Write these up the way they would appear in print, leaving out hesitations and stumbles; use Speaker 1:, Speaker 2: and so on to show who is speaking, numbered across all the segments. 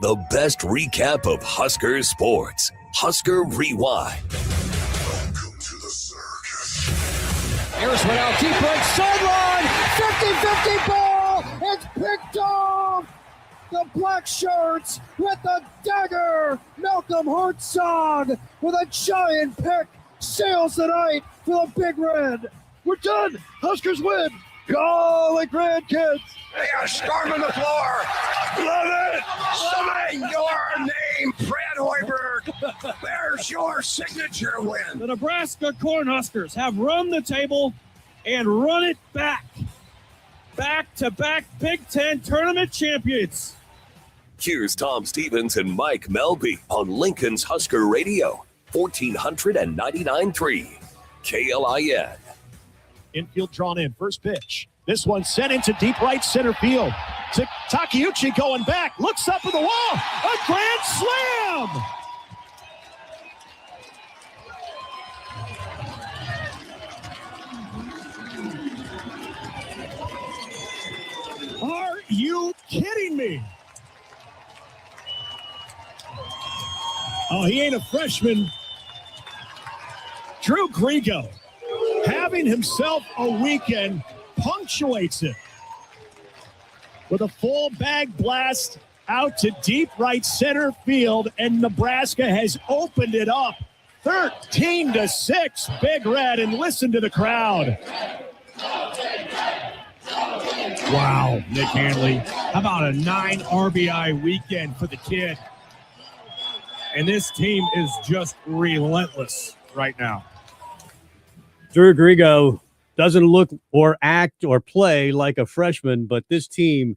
Speaker 1: The best recap of Husker sports. Husker Rewind.
Speaker 2: Welcome to the circus.
Speaker 3: Here's one out, deep right sideline. 50-50 ball. It's picked off. The black shirts with the dagger. Malcolm Hartzog with a giant pick sails the night for the Big Red. We're done. Huskers win. Golly, grandkids.
Speaker 2: They are storming the floor. Love it. Say your name, Fred Hoiberg. There's your signature win.
Speaker 3: The Nebraska Cornhuskers have run the table and run it back. Back-to-back Big Ten tournament champions.
Speaker 1: Here's Tom Stevens and Mike Melby on Lincoln's Husker Radio, 1499.3 KLIN.
Speaker 4: Infield drawn in. First pitch. This one sent into deep right center field. Takeuchi going back. Looks up at the wall. A grand slam! Are you kidding me? Oh, he ain't a freshman. Drew Grigo, having himself a weekend, punctuates it with a full bag blast out to deep right center field, and Nebraska has opened it up 13-6, Big Red, and listen to the crowd. Wow, Nick Hanley. How about a 9 RBI weekend for the kid? And this team is just relentless right now.
Speaker 5: Drew Grigo doesn't look or act or play like a freshman, but this team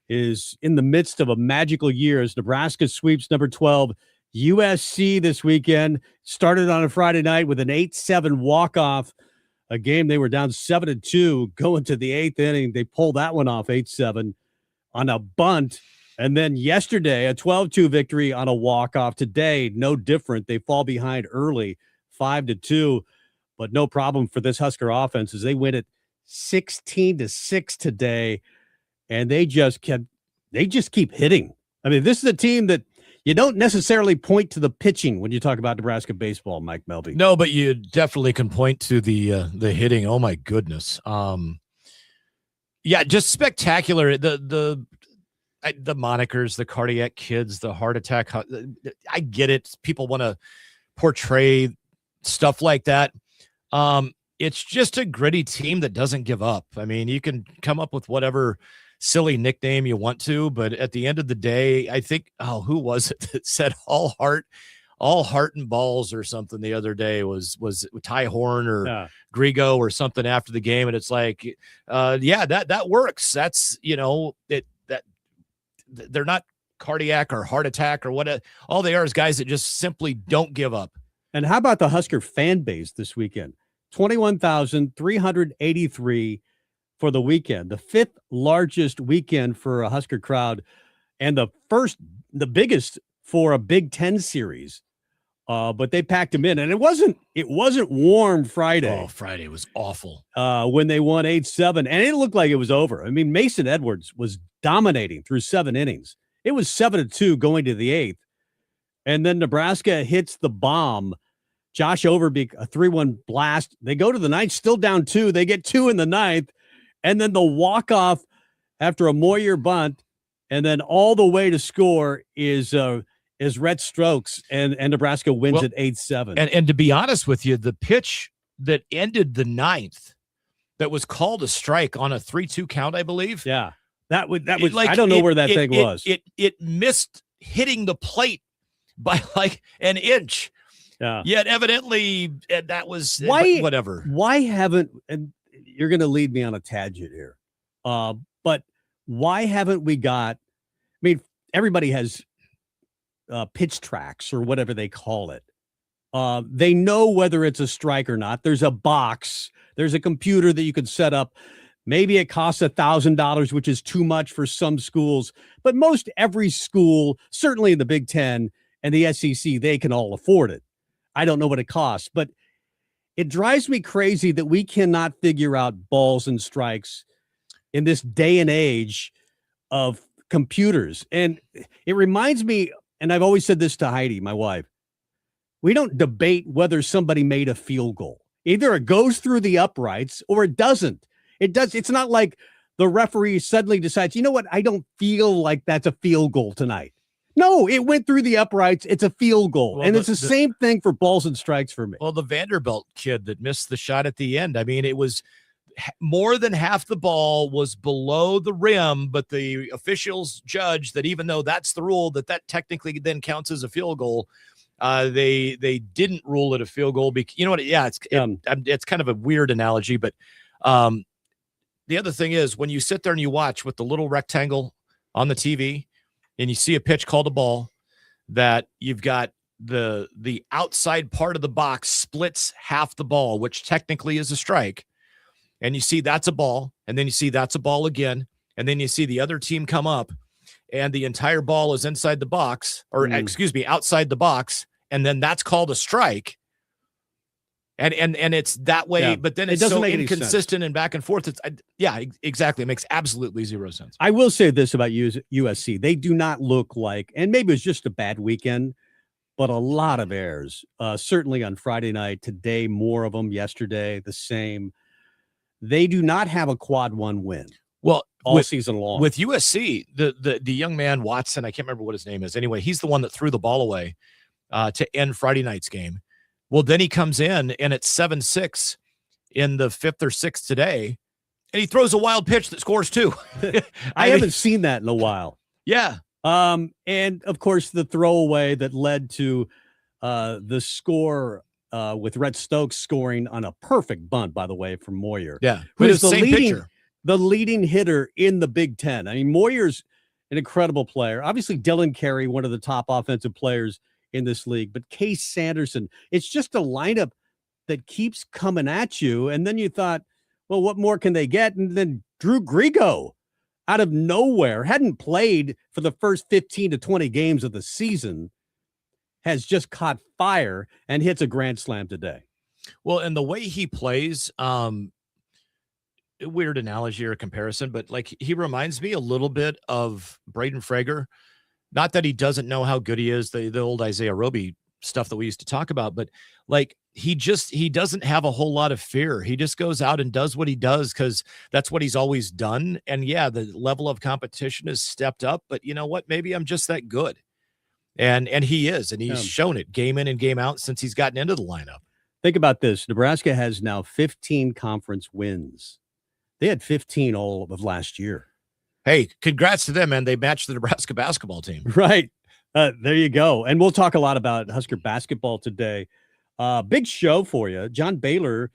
Speaker 5: is in the midst of a magical year as Nebraska sweeps number 12 USC this weekend. Started on a Friday night with an 8-7 walk-off, a game they were down 7-2 going to the 8th inning. They pulled that one off 8-7 on a bunt. And then yesterday, a 12-2 victory on a walk-off. Today, no different. They fall behind early, 5-2. But no problem for this Husker offense as they win it 16-6 today, and they just keep hitting. I mean, this is a team that you don't necessarily point to the pitching when you talk about Nebraska baseball, Mike Melby.
Speaker 6: No, but you definitely can point to the hitting. Oh my goodness. Yeah, just spectacular. The monikers, the cardiac kids, the heart attack. I get it. People want to portray stuff like that. It's just a gritty team that doesn't give up. I mean, you can come up with whatever silly nickname you want to, but at the end of the day, I think, who was it that said all heart and balls or something the other day? Was Ty Horn or Grigo or something after the game? And it's like, that works. That's, that they're not cardiac or heart attack or what. All they are is guys that just simply don't give up.
Speaker 5: And how about the Husker fan base this weekend? 21,383 for the weekend, the 5th largest weekend for a Husker crowd, and the biggest for a Big Ten series. But they packed them in, and it wasn't warm Friday.
Speaker 6: Oh, Friday was awful.
Speaker 5: When they won 8-7, and it looked like it was over. I mean, Mason Edwards was dominating through 7 innings. It was 7-2 going to the 8th. And then Nebraska hits the bomb. Josh Overbeek, a 3-1 blast. They go to the 9th, still down 2. They get 2 in the 9th. And then the walk-off after a Moyer bunt. And then all the way to score is Rhett Strokes. And Nebraska wins at 8-7.
Speaker 6: And to be honest with you, the pitch that ended the 9th that was called a strike on a 3-2 count, I believe.
Speaker 5: Yeah. That was like, I don't know where that thing was.
Speaker 6: It missed hitting the plate by like an inch.
Speaker 5: Yeah.
Speaker 6: Yet evidently that was whatever.
Speaker 5: Why haven't, and you're going to lead me on a tangent here, but why haven't we got, I mean, everybody has pitch tracks or whatever they call it. They know whether it's a strike or not. There's a box. There's a computer that you can set up. Maybe it costs $1,000, which is too much for some schools, but most every school, certainly in the Big Ten and the SEC, they can all afford it. I don't know what it costs, but it drives me crazy that we cannot figure out balls and strikes in this day and age of computers. And it reminds me, and I've always said this to Heidi, my wife, we don't debate whether somebody made a field goal. Either it goes through the uprights or it doesn't. It's not like the referee suddenly decides, you know what? I don't feel like that's a field goal tonight. No, it went through the uprights. It's a field goal.
Speaker 6: Well,
Speaker 5: and it's the same thing for balls and strikes for me.
Speaker 6: Well, the Vanderbilt kid that missed the shot at the end, I mean, it was more than half the ball was below the rim, but the officials judged that even though that's the rule, that technically then counts as a field goal. They didn't rule it a field goal. You know what? Yeah, it's kind of a weird analogy, but the other thing is when you sit there and you watch with the little rectangle on the TV and you see a pitch called a ball, that you've got the outside part of the box splits half the ball, which technically is a strike. And you see that's a ball, and then you see that's a ball again, and then you see the other team come up, and the entire ball is inside the box, or outside the box, and then that's called a strike. And it's that way,
Speaker 5: Yeah.
Speaker 6: but then
Speaker 5: It
Speaker 6: it's
Speaker 5: doesn't
Speaker 6: so
Speaker 5: make any
Speaker 6: inconsistent and back and forth. Exactly. It makes absolutely zero sense.
Speaker 5: I will say this about USC. They do not look like, and maybe it's just a bad weekend, but a lot of errors. Certainly on Friday night, today, more of them, yesterday, the same. They do not have a quad one win.
Speaker 6: Well,
Speaker 5: all season long.
Speaker 6: With USC, the young man, Watson, I can't remember what his name is. Anyway, he's the one that threw the ball away to end Friday night's game. Well, then he comes in and it's 7-6 in the 5th or 6th today, and he throws a wild pitch that scores 2.
Speaker 5: I haven't seen that in a while.
Speaker 6: Yeah.
Speaker 5: And of course the throwaway that led to the score with Red Stokes scoring on a perfect bunt, by the way, from Moyer.
Speaker 6: Yeah.
Speaker 5: Who
Speaker 6: But
Speaker 5: is
Speaker 6: it's
Speaker 5: the leading hitter in the Big Ten. I mean, Moyer's an incredible player. Obviously, Dylan Carey, one of the top offensive players in this league, but Case Sanderson, it's just a lineup that keeps coming at you. And then you thought, well, what more can they get? And then Drew Grigo out of nowhere, hadn't played for the first 15 to 20 games of the season, has just caught fire and hits a grand slam today.
Speaker 6: Well, and the way he plays, weird analogy or comparison, but like he reminds me a little bit of Braden Frager. Not that he doesn't know how good he is, the old Isaiah Roby stuff that we used to talk about, but like he doesn't have a whole lot of fear. He just goes out and does what he does because that's what he's always done. And yeah, the level of competition has stepped up, but you know what? Maybe I'm just that good. And he is, and he's shown it game in and game out since he's gotten into the lineup.
Speaker 5: Think about this. Nebraska has now 15 conference wins. They had 15 all of last year.
Speaker 6: Hey, congrats to them, man. They matched the Nebraska basketball team.
Speaker 5: Right. There you go. And we'll talk a lot about Husker basketball today. Big show for you. John Baylor,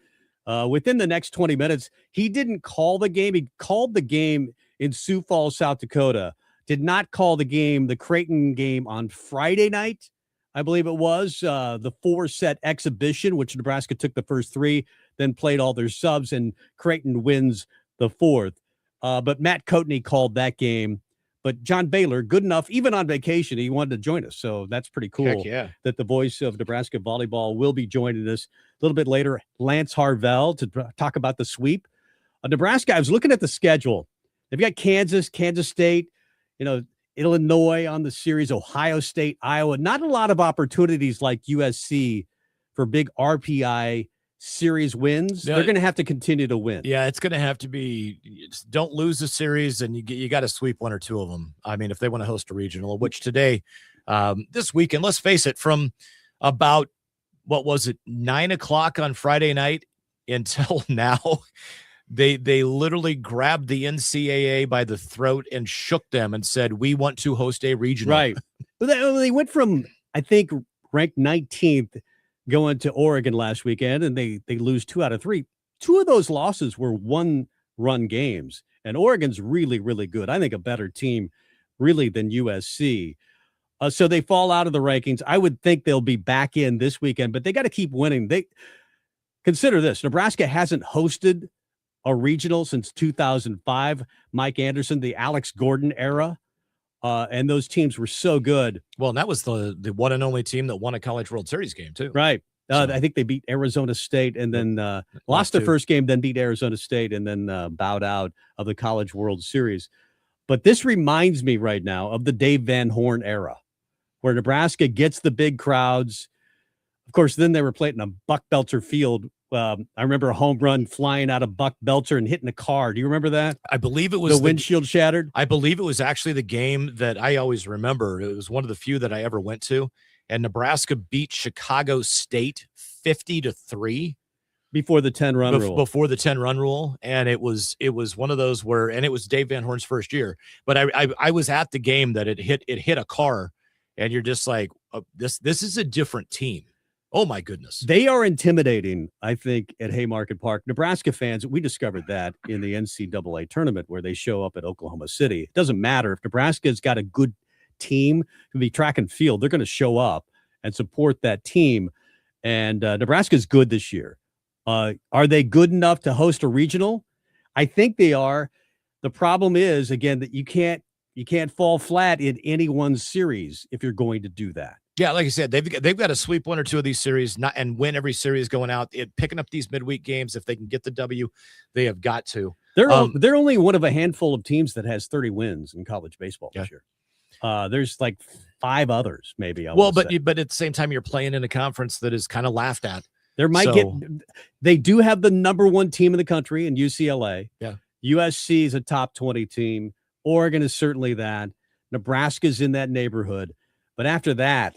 Speaker 5: within the next 20 minutes, he didn't call the game. He called the game in Sioux Falls, South Dakota. Did not call the game, the Creighton game on Friday night, I believe it was, the 4-set exhibition, which Nebraska took the first 3, then played all their subs, and Creighton wins the 4th. But Matt Coatney called that game. But John Baylor, good enough, even on vacation, he wanted to join us. So that's pretty cool. That the voice of Nebraska volleyball will be joining us a little bit later. Lance Harvell to talk about the sweep. Nebraska, I was looking at the schedule. They've got Kansas State, Illinois on the series, Ohio State, Iowa. Not a lot of opportunities like USC for big RPI series wins. They're going to have to continue to win.
Speaker 6: Yeah, it's going to have to be. Don't lose the series, and you got to sweep 1 or 2 of them. I mean, if they want to host a regional, which today, this weekend, let's face it, from about 9 o'clock on Friday night until now, they literally grabbed the NCAA by the throat and shook them and said, "We want to host a regional."
Speaker 5: Right. They went from, I think, ranked 19th. Going to Oregon last weekend, and they lose 2 out of 3. 2 of those losses were 1-run games, and Oregon's really, really good. I think a better team, really, than USC. So they fall out of the rankings. I would think they'll be back in this weekend, but they got to keep winning. They consider this: Nebraska hasn't hosted a regional since 2005. Mike Anderson, the Alex Gordon era. And those teams were so good.
Speaker 6: Well, and that was the one and only team that won a College World Series game, too.
Speaker 5: Right. I think they beat Arizona State and then lost the first game, then beat Arizona State, and then bowed out of the College World Series. But this reminds me right now of the Dave Van Horn era, where Nebraska gets the big crowds. Of course, then they were playing a Buck Belcher field. I remember a home run flying out of Buck Belcher and hitting a car. Do you remember that?
Speaker 6: I believe it was
Speaker 5: the windshield shattered.
Speaker 6: I believe it was actually the game that I always remember. It was one of the few that I ever went to, and Nebraska beat Chicago State 50-3
Speaker 5: before the 10-run rule.
Speaker 6: Before the 10-run rule, and it was one of those where, and it was Dave Van Horn's first year. But I was at the game that it hit a car, and you're just like, this is a different team. Oh my goodness.
Speaker 5: They are intimidating, I think, at Haymarket Park. Nebraska fans, we discovered that in the NCAA tournament where they show up at Oklahoma City. It doesn't matter if Nebraska's got a good team to be track and field, they're going to show up and support that team. And Nebraska's good this year. Are they good enough to host a regional? I think they are. The problem is, again, that you can't fall flat in any one series if you're going to do that.
Speaker 6: Yeah, like I said, they've got to sweep one or two of these series, and win every series going out. Picking up these midweek games, if they can get the W, they have got to.
Speaker 5: They're only one of a handful of teams that has 30 wins in college baseball this year. There's like 5 others, maybe.
Speaker 6: But at the same time, you're playing in a conference that is kind of laughed at.
Speaker 5: They do have the number 1 team in the country in UCLA.
Speaker 6: Yeah,
Speaker 5: USC is a top 20 team. Oregon is certainly that. Nebraska's in that neighborhood. But after that,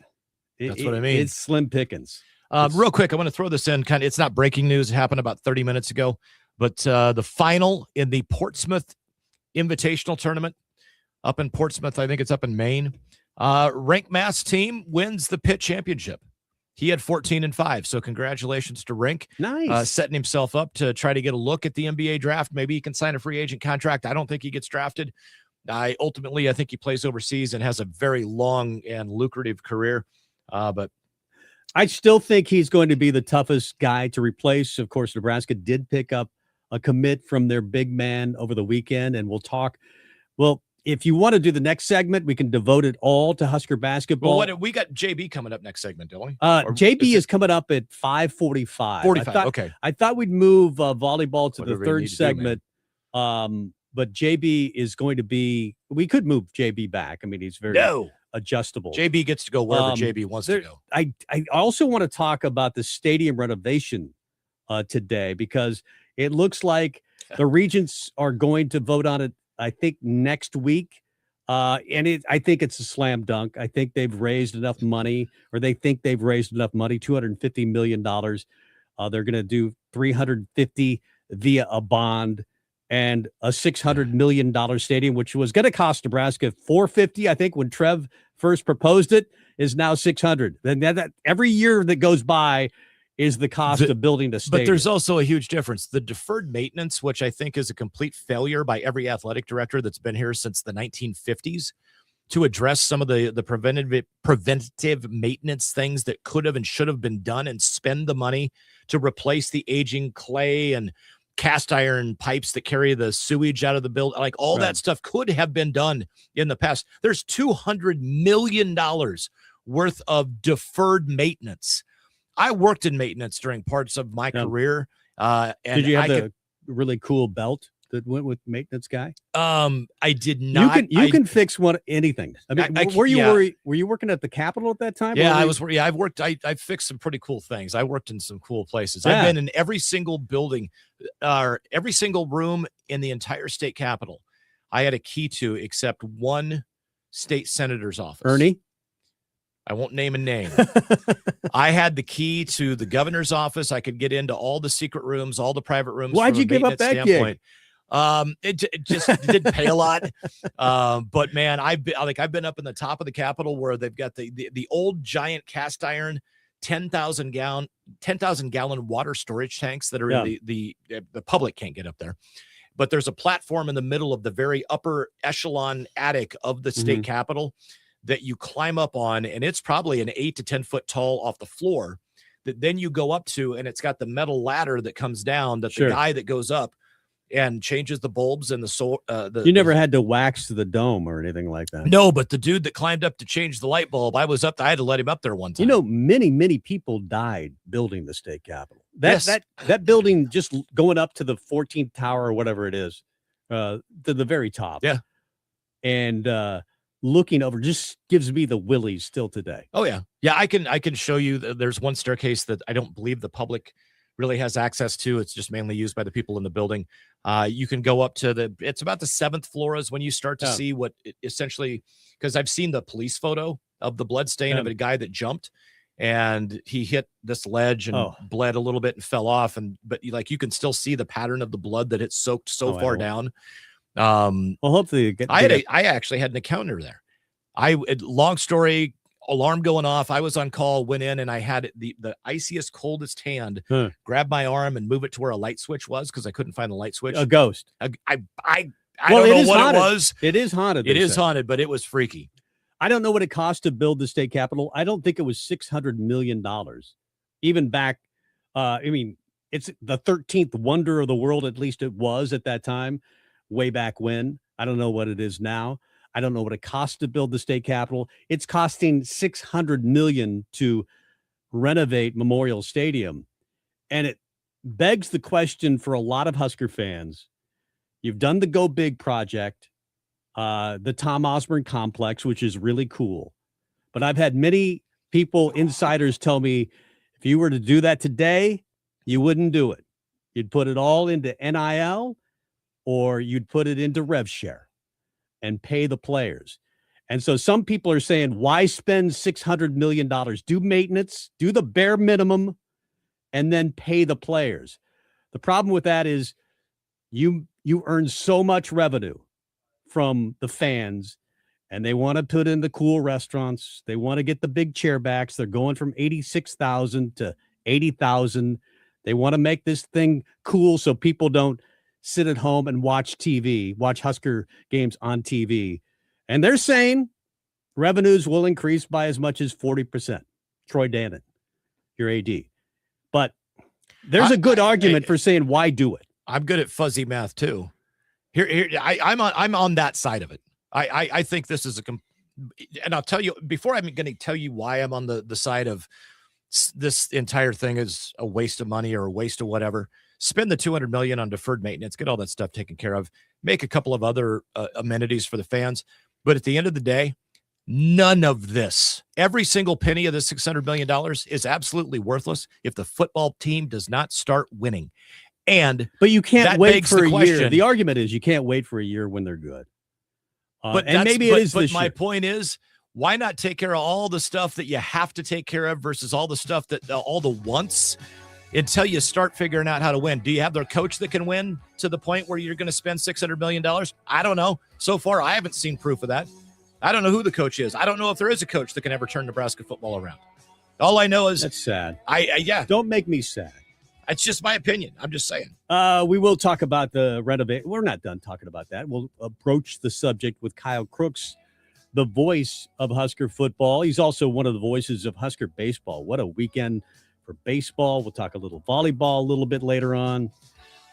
Speaker 6: that's what I mean.
Speaker 5: It's slim pickings.
Speaker 6: Real quick, I want to throw this in. It's not breaking news. It happened about 30 minutes ago. But the final in the Portsmouth Invitational Tournament up in Portsmouth, I think it's up in Maine. Rink Mass team wins the Pitt Championship. He had 14-5. So congratulations to Rink.
Speaker 5: Nice.
Speaker 6: Setting himself up to try to get a look at the NBA draft. Maybe he can sign a free agent contract. I don't think he gets drafted. I think he plays overseas and has a very long and lucrative career. But
Speaker 5: I still think he's going to be the toughest guy to replace. Of course, Nebraska did pick up a commit from their big man over the weekend, and we'll talk. Well, if you want to do the next segment, we can devote it all to Husker basketball.
Speaker 6: Well, we got JB coming up next segment, don't we?
Speaker 5: JB is coming up at 5:45.
Speaker 6: 45. Okay.
Speaker 5: I thought we'd move volleyball to the third segment. But JB is going to be. We could move JB back. I mean, he's very adjustable.
Speaker 6: JB gets to go wherever JB wants to go.
Speaker 5: I also want to talk about the stadium renovation today, because it looks like the Regents are going to vote on it, I think, next week. And I think it's a slam dunk. I think they've raised enough money, or they think they've raised enough money, $250 million. They're going to do $350 via a bond, and a $600 million stadium, which was going to cost Nebraska $450, I think, when Trev first proposed it, is now $600. Then that every year that goes by is the cost of building the stadium.
Speaker 6: But there's also a huge difference. The deferred maintenance, which I think is a complete failure by every athletic director that's been here since the 1950s, to address some of the preventative maintenance things that could have and should have been done, and spend the money to replace the aging clay and cast iron pipes that carry the sewage out of the building. Like all that stuff could have been done in the past. There's $200 million worth of deferred maintenance. I worked in maintenance during parts of my career. And
Speaker 5: did you have the really cool belt that went with maintenance guy?
Speaker 6: I did not.
Speaker 5: You can fix anything. I mean, were you working at the Capitol at that time?
Speaker 6: Yeah, I was. Yeah, I've worked. I fixed some pretty cool things. I worked in some cool places. I've been in every single building, every single room in the entire state capitol. I had a key to, except one state senator's office.
Speaker 5: Ernie?
Speaker 6: I won't name a name. I had the key to the governor's office. I could get into all the secret rooms, all the private rooms.
Speaker 5: Why'd you give up that gig?
Speaker 6: It just didn't pay a lot. But man, I've been up in the top of the Capitol where they've got the old giant cast iron 10,000 gallon water storage tanks that are in the public can't get up there. But there's a platform in the middle of the very upper echelon attic of the state capitol that you climb up on, and it's probably an 8 to 10 foot tall off the floor, that then you go up to, and it's got the metal ladder that comes down, that the guy that goes up and changes the bulbs and
Speaker 5: you never had to wax the dome or anything like that.
Speaker 6: No, but the dude that climbed up to change the light bulb, I had to let him up there one time.
Speaker 5: You know, many people died building the state capitol. That building, just going up to the 14th tower or whatever it is, to the very top.
Speaker 6: Yeah.
Speaker 5: and looking over just gives me the willies still today.
Speaker 6: Oh yeah. Yeah. I can show you. There's one staircase that I don't believe the public really has access to. It's just mainly used by the people in the building. You can go up to it's about the 7th floor is when you start to see what essentially, because I've seen the police photo of the blood stain of a guy that jumped and he hit this ledge and bled a little bit and fell off. But you can still see the pattern of the blood that it soaked so far down.
Speaker 5: Well, hopefully
Speaker 6: I actually had an encounter there. Long story, alarm going off. I was on call, went in, and I had the iciest, coldest hand grab my arm and move it to where a light switch was because I couldn't find the light switch.
Speaker 5: A ghost.
Speaker 6: I don't know what
Speaker 5: haunted.
Speaker 6: it was.
Speaker 5: It is haunted.
Speaker 6: It is haunted, but it was freaky.
Speaker 5: I don't know what it cost to build the state capitol. I don't think it was $600 million. Even back, it's the 13th wonder of the world. At least it was at that time, way back when. I don't know what it is now. I don't know what it costs to build the state capitol. It's costing $600 million to renovate Memorial Stadium. And it begs the question for a lot of Husker fans. You've done the Go Big project, the Tom Osborne complex, which is really cool. But I've had many people, insiders, tell me if you were to do that today, you wouldn't do it. You'd put it all into NIL or you'd put it into rev share and pay the players. And so some people are saying, why spend $600 million? Do maintenance, do the bare minimum, and then pay the players. The problem with that is you earn so much revenue from the fans, and they want to put in the cool restaurants. They want to get the big chair backs. They're going from 86,000 to 80,000. They want to make this thing cool so people don't sit at home and watch Husker games on TV. And they're saying revenues will increase by as much as 40%. Troy Dannon, your AD. But there's a good argument for saying, why do it?
Speaker 6: I'm good at fuzzy math too. I'm on that side of it. I think this is and I'll tell you, before I'm going to tell you why I'm on the side of this entire thing is a waste of money or a waste of whatever. Spend the $200 million on deferred maintenance, get all that stuff taken care of, make a couple of other amenities for the fans. But at the end of the day, none of this, every single penny of this $600 million is absolutely worthless if the football team does not start winning.
Speaker 5: But you can't wait for a year. The argument is you can't wait for a year when they're good. But
Speaker 6: my point is, why not take care of all the stuff that you have to take care of versus all the stuff that all the wants until you start figuring out how to win? Do you have their coach that can win to the point where you're going to spend $600 million? I don't know. So far, I haven't seen proof of that. I don't know who the coach is. I don't know if there is a coach that can ever turn Nebraska football around. All I know is
Speaker 5: that's sad.
Speaker 6: Yeah.
Speaker 5: Don't make me sad.
Speaker 6: It's just my opinion. I'm just saying.
Speaker 5: We will talk about the renovation. We're not done talking about that. We'll approach the subject with Kyle Crooks, the voice of Husker football. He's also one of the voices of Husker baseball. What a weekend for baseball. We'll talk a little volleyball a little bit later on.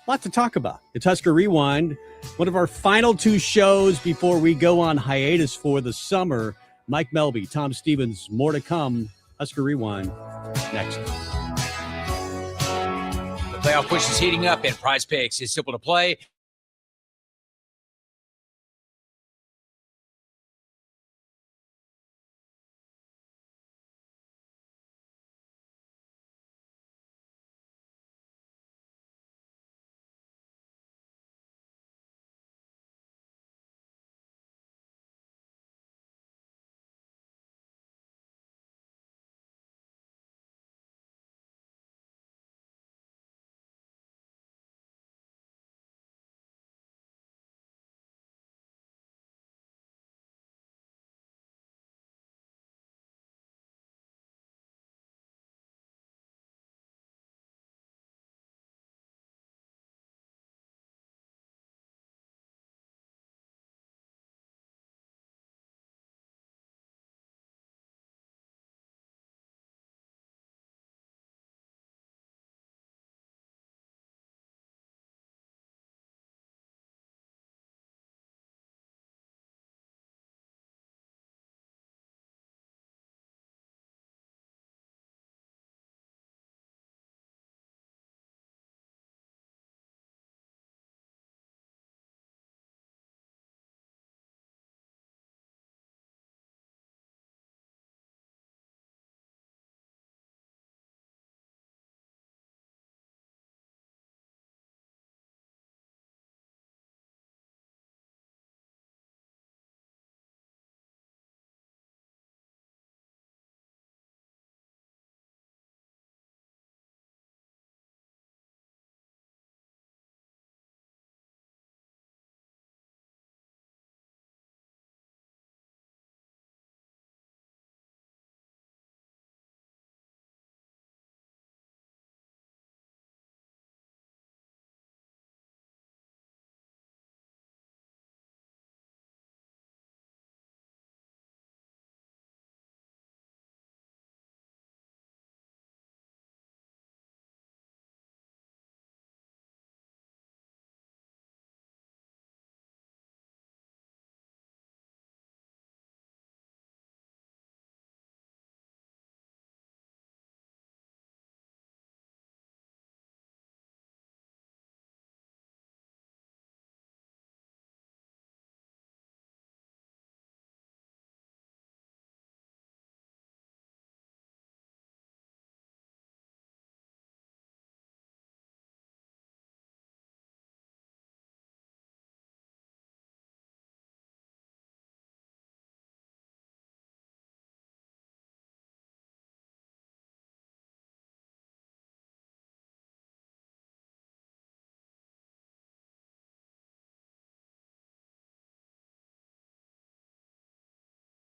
Speaker 5: Lot to talk about. It's Husker Rewind, one of our final two shows before we go on hiatus for the summer. Mike Melby, Tom Stevens, more to come. Husker Rewind next.
Speaker 7: The playoff push is heating up, and Prize Picks is simple to play.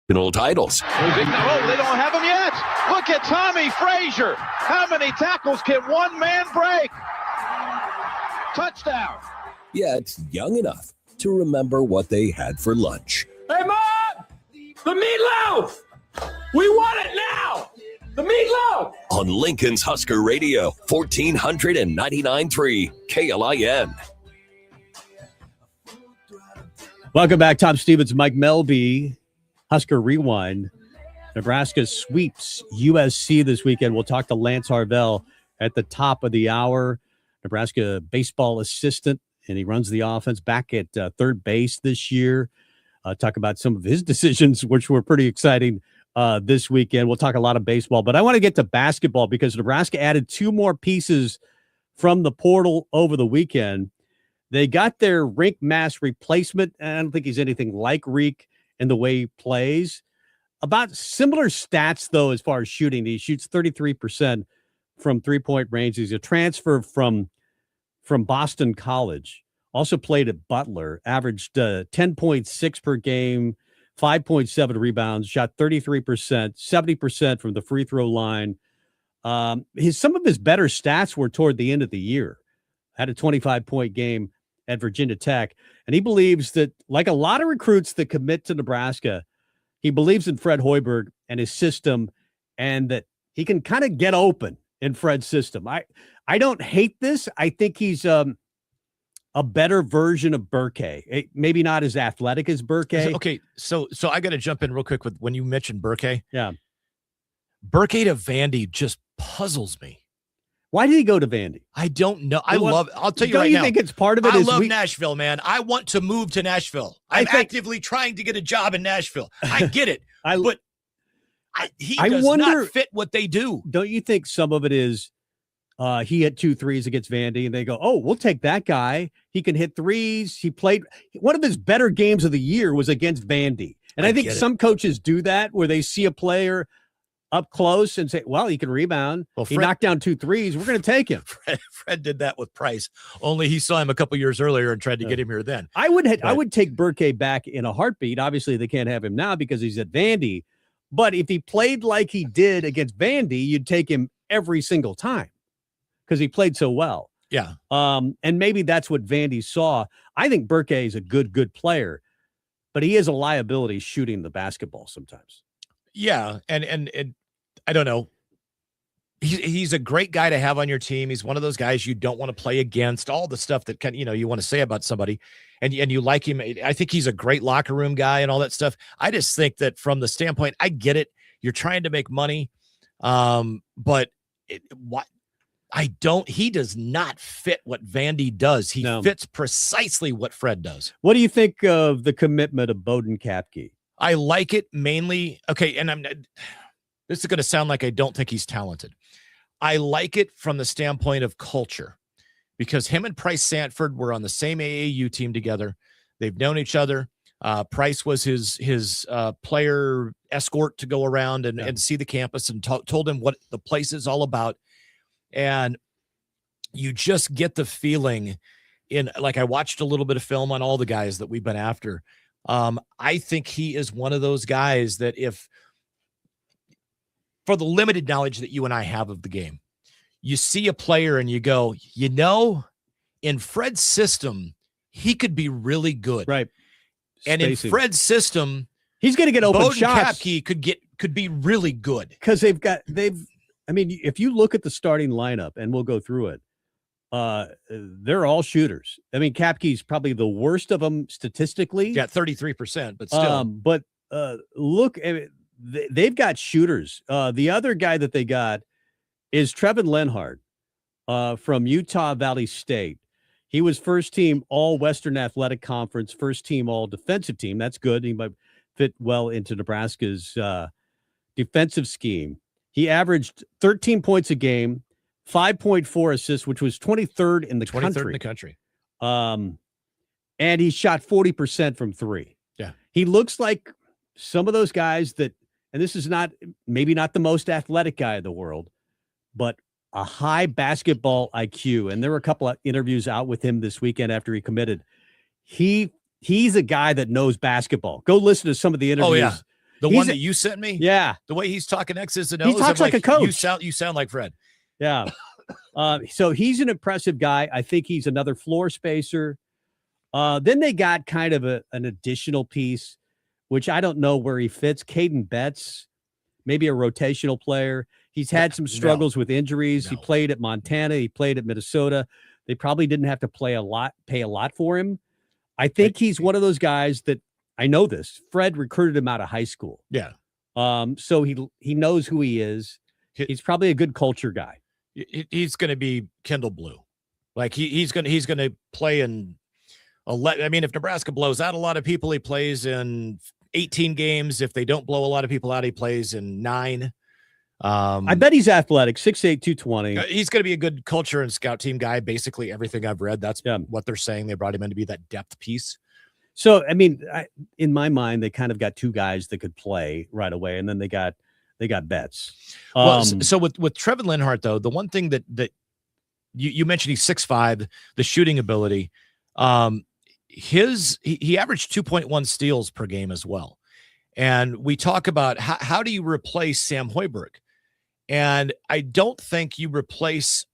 Speaker 1: titles.
Speaker 8: Oh, they don't have him yet. Look at Tommy Frazier. How many tackles can one man break? Touchdown.
Speaker 1: Yet young enough to remember what they had for lunch.
Speaker 9: Hey, Mom! The meatloaf! We want it now! The meatloaf!
Speaker 1: On Lincoln's Husker Radio, 1499.3 KLIN.
Speaker 5: Welcome back. Tom Stevens, Mike Melby, Husker Rewind. Nebraska sweeps USC this weekend. We'll talk to Lance Harvell at the top of the hour. Nebraska baseball assistant, and he runs the offense back at third base this year. Talk about some of his decisions, which were pretty exciting this weekend. We'll talk a lot of baseball, but I want to get to basketball because Nebraska added 2 more pieces from the portal over the weekend. They got their Rink Mass replacement. And I don't think he's anything like Reek in the way he plays. About similar stats, though, as far as shooting. He shoots 33% from three-point range. He's a transfer from Boston College. Also played at Butler. Averaged 10.6 per game, 5.7 rebounds, shot 33%, 70% from the free throw line. Some of his better stats were toward the end of the year. Had a 25-point game at Virginia Tech. And he believes that, like a lot of recruits that commit to Nebraska, he believes in Fred Hoiberg and his system, and that he can kind of get open in Fred's system. I don't hate this. I think he's a better version of Burke. Maybe not as athletic as Burke.
Speaker 6: Okay, so I got to jump in real quick with when you mentioned Burke.
Speaker 5: Yeah.
Speaker 6: Burke to Vandy just puzzles me.
Speaker 5: Why did he go to Vandy?
Speaker 6: I don't know. I'll tell you
Speaker 5: right
Speaker 6: now.
Speaker 5: Don't you think it's part of it?
Speaker 6: I love Nashville, man. I want to move to Nashville. I'm actively trying to get a job in Nashville. I get it. But he does not fit what they do.
Speaker 5: Don't you think some of it is he hit 2 threes against Vandy, and they go, oh, we'll take that guy. He can hit threes. He played one of his better games of the year was against Vandy. And I think some coaches do that where they see a player up close and say, well, he can rebound. Well, he knocked down 2 threes. We're going to take him.
Speaker 6: Fred did that with Price. Only he saw him a couple years earlier and tried to get him here then.
Speaker 5: I would take Burke back in a heartbeat. Obviously, they can't have him now because he's at Vandy. But if he played like he did against Vandy, you'd take him every single time because he played so well.
Speaker 6: Yeah.
Speaker 5: And maybe that's what Vandy saw. I think Burke is a good player, but he is a liability shooting the basketball sometimes.
Speaker 6: Yeah, and I don't know. He's a great guy to have on your team. He's one of those guys you don't want to play against. All the stuff that you want to say about somebody, and you like him. I think he's a great locker room guy and all that stuff. I just think that from the standpoint, I get it. You're trying to make money, but he does not fit what Vandy does. He fits precisely what Fred does.
Speaker 5: What do you think of the commitment of Bowden Kapke?
Speaker 6: I like it mainly. Okay, and this is going to sound like I don't think he's talented. I like it from the standpoint of culture because him and Price Sanford were on the same AAU team together. They've known each other. Price was his player escort to go around and see the campus and told him what the place is all about. And you just get the feeling I watched a little bit of film on all the guys that we've been after. I think he is one of those guys that for the limited knowledge that you and I have of the game, you see a player and you go, in Fred's system, he could be really good.
Speaker 5: Right.
Speaker 6: And in Fred's system,
Speaker 5: he's going to get open
Speaker 6: Bowden
Speaker 5: shots.
Speaker 6: Kapke could be really good.
Speaker 5: Because if you look at the starting lineup, and we'll go through it, they're all shooters. I mean, Kapke's probably the worst of them statistically.
Speaker 6: Yeah, 33%, but still.
Speaker 5: Look, they've got shooters. The other guy that they got is Trevin Lenhart from Utah Valley State. He was first team All Western Athletic Conference, first team All Defensive Team. That's good. He might fit well into Nebraska's defensive scheme. He averaged 13 points a game, 5.4 assists, which was 23rd in the country. And he shot 40% from 3.
Speaker 6: Yeah.
Speaker 5: He looks like some of those guys that, and this is maybe not the most athletic guy in the world, but a high basketball IQ. And there were a couple of interviews out with him this weekend after he committed. He's a guy that knows basketball. Go listen to some of the interviews
Speaker 6: The one that you sent me?
Speaker 5: Yeah.
Speaker 6: The way he's talking X's and O's.
Speaker 5: He talks like a coach.
Speaker 6: You sound like Fred.
Speaker 5: Yeah. So he's an impressive guy. I think he's another floor spacer. Then they got kind of an additional piece, which I don't know where he fits. Caden Betts, maybe a rotational player. He's had some struggles with injuries. He played at Montana. He played at Minnesota. They probably didn't have to pay a lot for him. I think he's one of those guys that I know this. Fred recruited him out of high school.
Speaker 6: Yeah.
Speaker 5: So he knows who he is. He's probably a good culture guy.
Speaker 6: He's going to be Kendall Blue. Like he's going to play in if Nebraska blows out a lot of people, he plays in 18 games. If they don't blow a lot of people out, he plays in 9.
Speaker 5: I bet he's athletic, 6'8", 220.
Speaker 6: He's going to be a good culture and scout team guy. Basically everything I've read, that's what they're saying. They brought him in to be that depth piece.
Speaker 5: So, in my mind, they kind of got 2 guys that could play right away. And then they got Betts.
Speaker 6: So with Trevin Linhart, though, the one thing that you mentioned, he's 6'5", the shooting ability, he averaged 2.1 steals per game as well. And we talk about how do you replace Sam Hoiberg? And I don't think you replace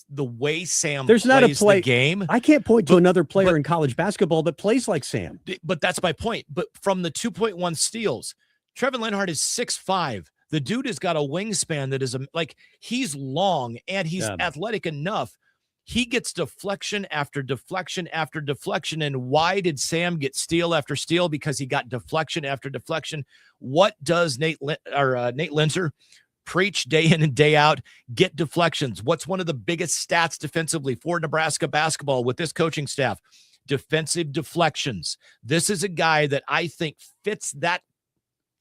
Speaker 6: the way Sam plays the game.
Speaker 5: I can't point to another player in college basketball that plays like Sam.
Speaker 6: But that's my point. But from the 2.1 steals, Trevin Linhart is 6'5". The dude has got a wingspan that is he's long and he's athletic enough. He gets deflection after deflection after deflection. And why did Sam get steal after steal? Because he got deflection after deflection. What does Nate Linzer preach day in and day out? Get deflections. What's one of the biggest stats defensively for Nebraska basketball with this coaching staff? Defensive deflections. This is a guy that I think fits that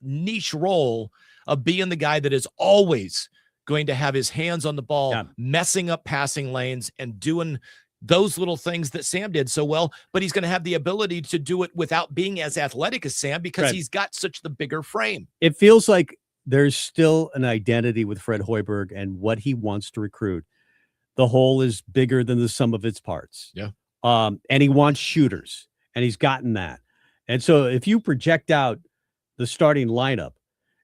Speaker 6: niche role of being the guy that is always going to have his hands on the ball, messing up passing lanes and doing those little things that Sam did so well, but he's going to have the ability to do it without being as athletic as Sam because he's got such the bigger frame.
Speaker 5: It feels like there's still an identity with Fred Hoiberg and what he wants to recruit. The whole is bigger than the sum of its parts.
Speaker 6: Yeah.
Speaker 5: And he wants shooters, and he's gotten that. And so if you project out the starting lineup,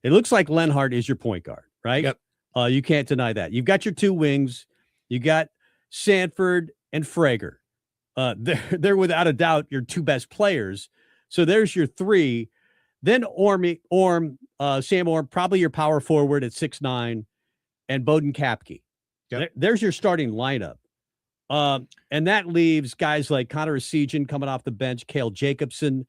Speaker 5: it looks like Linhart is your point guard, right?
Speaker 6: Yep.
Speaker 5: You can't deny that. You've got your 2 wings. You got Sanford and Frager. They're without a doubt your 2 best players. So there's your 3. Then Sam Orm, probably your power forward at 6'9", and Bowden Kapke.
Speaker 6: Yep.
Speaker 5: There's your starting lineup. And that leaves guys like Connor Esigian coming off the bench, Cale Jacobson.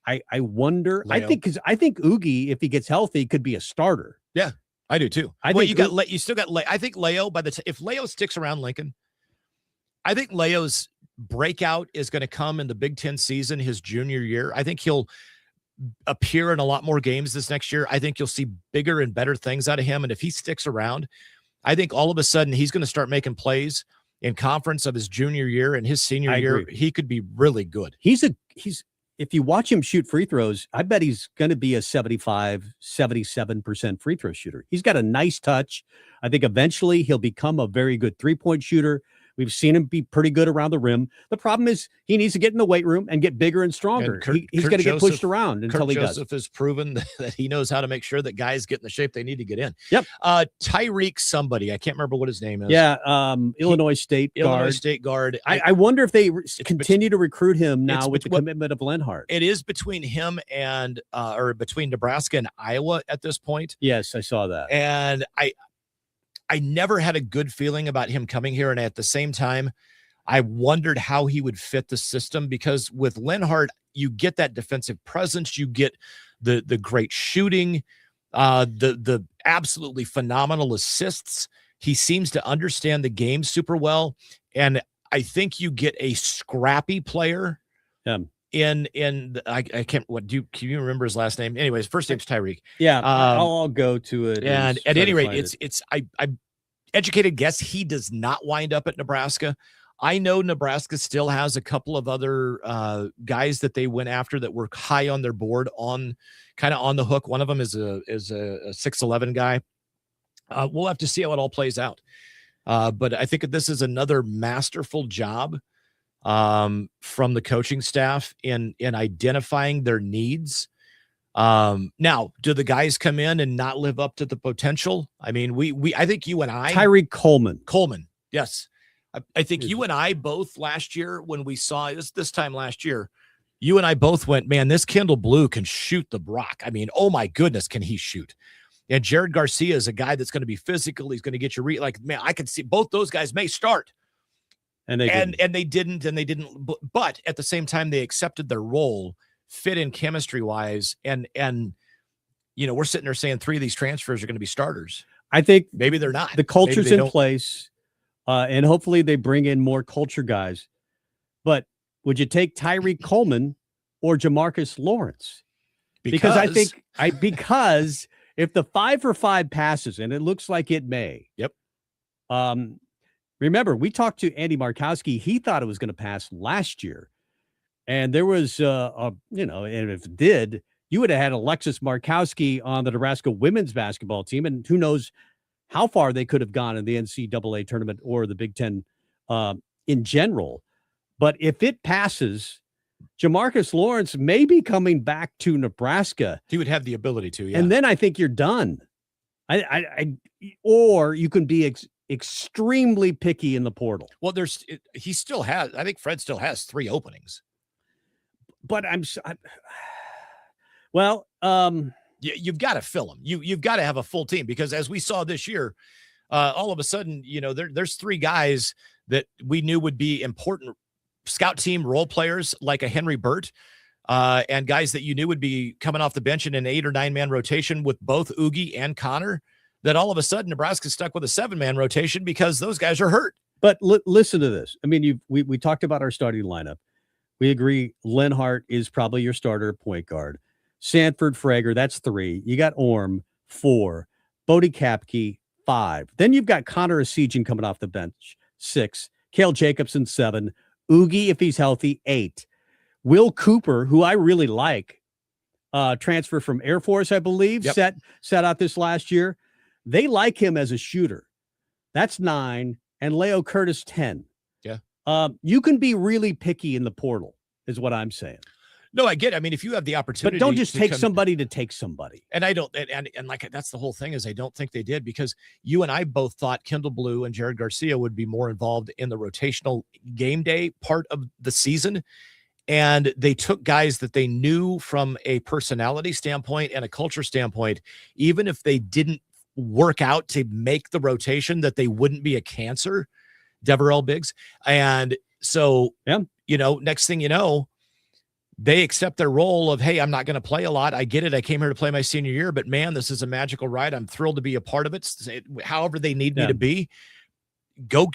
Speaker 5: I wonder.
Speaker 6: Leo.
Speaker 5: I think Oogie, if he gets healthy, could be a starter.
Speaker 6: Yeah, I do too. I think you still got. I think Leo if Leo sticks around Lincoln, I think Leo's breakout is going to come in the Big Ten season, his junior year. I think he'll appear in a lot more games this next year. I think you'll see bigger and better things out of him. And if he sticks around, I think all of a sudden he's going to start making plays in conference of his junior year and his senior year. He could be really good. If you watch him shoot free throws, I bet he's going to be a 75, 77% free throw shooter. He's got a nice touch. I think eventually he'll become a very good 3-point shooter. We've seen him be pretty good around the rim. The problem is he needs to get in the weight room and get bigger and stronger. He's going to get pushed around until he does. Joseph has proven that he knows how to make sure that guys get in the shape they need to get in.
Speaker 5: Yep.
Speaker 6: Tyreek somebody. I can't remember what his name is.
Speaker 5: Yeah, Illinois State guard. I wonder if they continue to recruit him now with the commitment of Linhart.
Speaker 6: It is between him and or between Nebraska and Iowa at this point.
Speaker 5: Yes, I saw that.
Speaker 6: And I never had a good feeling about him coming here. And at the same time, I wondered how he would fit the system because with Linhart, you get that defensive presence, you get the great shooting, the absolutely phenomenal assists. He seems to understand the game super well. And I think you get a scrappy player. I can't. Can you remember his last name? Anyways, first name's Tyreek.
Speaker 5: Yeah, I'll go to it.
Speaker 6: And at any rate, I educated guess he does not wind up at Nebraska. I know Nebraska still has a couple of other guys that they went after that were high on their board, kind of on the hook. One of them is a 6'11" guy. We'll have to see how it all plays out. But I think this is another masterful job from the coaching staff in identifying their needs. Now, do the guys come in and not live up to the potential? I mean, I think you and I,
Speaker 5: Tyreek
Speaker 6: Coleman, yes. I think you and I both last year when we saw this time last year, you and I both went, man, this Kendall Blue can shoot the rock. I mean, oh my goodness, can he shoot? And Jared Garcia is a guy that's going to be physical. He's going to get you like, man, I can see both those guys may start. And they didn't. But at the same time, they accepted their role, fit in chemistry wise. And we're sitting there saying 3 of these transfers are going to be starters.
Speaker 5: I think
Speaker 6: maybe they're not.
Speaker 5: The culture's in place. And hopefully they bring in more culture guys. But would you take Tyreek Coleman or Jamarcus Lawrence? Because I think because if the 5-for-5 passes, and it looks like it may.
Speaker 6: Yep.
Speaker 5: Remember, we talked to Andy Markowski. He thought it was going to pass last year. And there was, and if it did, you would have had Alexis Markowski on the Nebraska women's basketball team. And who knows how far they could have gone in the NCAA tournament or the Big Ten in general. But if it passes, Jamarcus Lawrence may be coming back to Nebraska.
Speaker 6: He would have the ability to, yeah.
Speaker 5: And then I think you're done. Or you can be extremely picky in the portal.
Speaker 6: Well, he still has, I think Fred still has 3 openings.
Speaker 5: But
Speaker 6: you've got to fill them. You've got to have a full team, because as we saw this year, all of a sudden, there's 3 guys that we knew would be important scout team role players, like a Henry Burt, and guys that you knew would be coming off the bench in an 8 or 9 man rotation with both Oogie and Connor, that all of a sudden Nebraska's stuck with a 7-man rotation because those guys are hurt.
Speaker 5: But listen to this. I mean, we talked about our starting lineup. We agree Lenhart is probably your starter point guard. Sanford, Frager, that's 3. You got Orm, 4. Bodie Kapke, 5. Then you've got Connor Esigian coming off the bench, 6. Cale Jacobson, 7. Oogie, if he's healthy, 8. Will Cooper, who I really like, transfer from Air Force, I believe, set out this last year. They like him as a shooter. That's 9. And Leo Curtis, 10.
Speaker 6: Yeah.
Speaker 5: You can be really picky in the portal, is what I'm saying.
Speaker 6: No, I get it. I mean, if you have the opportunity,
Speaker 5: but don't just take somebody to take somebody.
Speaker 6: And I don't, and like, that's the whole thing, is I don't think they did, because you and I both thought Kendall Blue and Jared Garcia would be more involved in the rotational game day part of the season. And they took guys that they knew from a personality standpoint and a culture standpoint, even if they didn't work out to make the rotation, that they wouldn't be a cancer, Deverell Biggs. And so, next thing you know, they accept their role of, hey, I'm not going to play a lot. I get it. I came here to play my senior year, but man, this is a magical ride. I'm thrilled to be a part of it. However they need me to be. Don't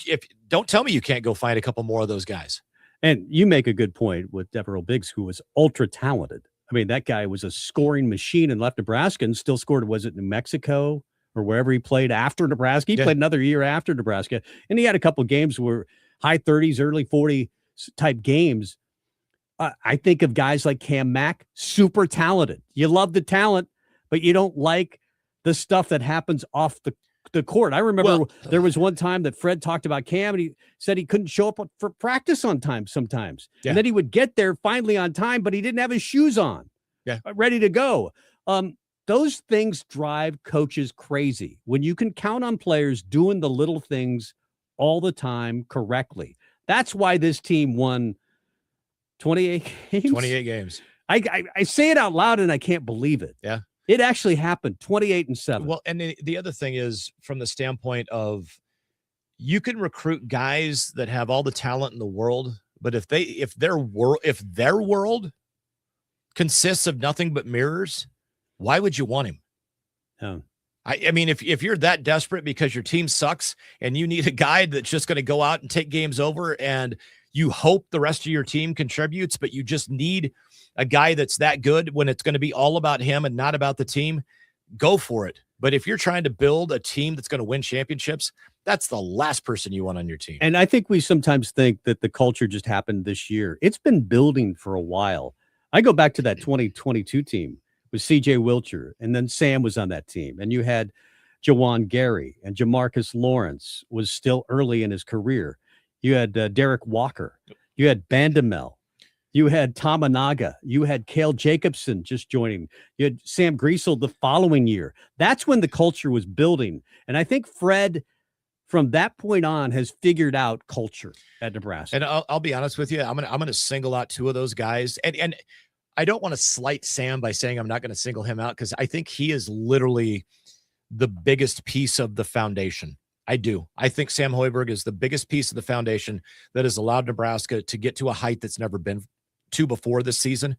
Speaker 6: tell me you can't go find a couple more of those guys.
Speaker 5: And you make a good point with Deverell Biggs, who was ultra talented. I mean, that guy was a scoring machine and left Nebraska and still scored. Was it New Mexico or wherever he played after Nebraska? He played another year after Nebraska, and he had a couple of games where high 30s, early 40 type games. I think of guys like Cam Mack, super talented. You love the talent, but you don't like the stuff that happens off the court. I remember there was one time that Fred talked about Cam, and he said he couldn't show up for practice on time sometimes. Yeah. And then he would get there finally on time, but he didn't have his shoes on, ready to go. Those things drive coaches crazy when you can count on players doing the little things all the time correctly. That's why this team won 28 games.
Speaker 6: 28 games.
Speaker 5: I say it out loud and I can't believe it.
Speaker 6: Yeah.
Speaker 5: It actually happened. 28-7.
Speaker 6: Well, and the other thing is, from the standpoint of, you can recruit guys that have all the talent in the world, but if their world consists of nothing but mirrors, why would you want him?
Speaker 5: Oh.
Speaker 6: I mean, if you're that desperate because your team sucks and you need a guy that's just going to go out and take games over, and you hope the rest of your team contributes, but you just need a guy that's that good when it's going to be all about him and not about the team, go for it. But if you're trying to build a team that's going to win championships, that's the last person you want on your team.
Speaker 5: And I think we sometimes think that the culture just happened this year. It's been building for a while. I go back to that 2022 team with CJ Wilcher, and then Sam was on that team. And you had Jawan Gary, and Jamarcus Lawrence was still early in his career. You had Derek Walker. You had Bandamel. You had Tamanaga. You had Cale Jacobson just joining. You had Sam Greasel the following year. That's when the culture was building. And I think Fred, from that point on, has figured out culture at Nebraska.
Speaker 6: And I'll be honest with you. I'm gonna single out two of those guys. And I don't want to slight Sam by saying I'm not going to single him out, because I think he is literally the biggest piece of the foundation. I do. I think Sam Hoiberg is the biggest piece of the foundation that has allowed Nebraska to get to a height that's never been to before this season.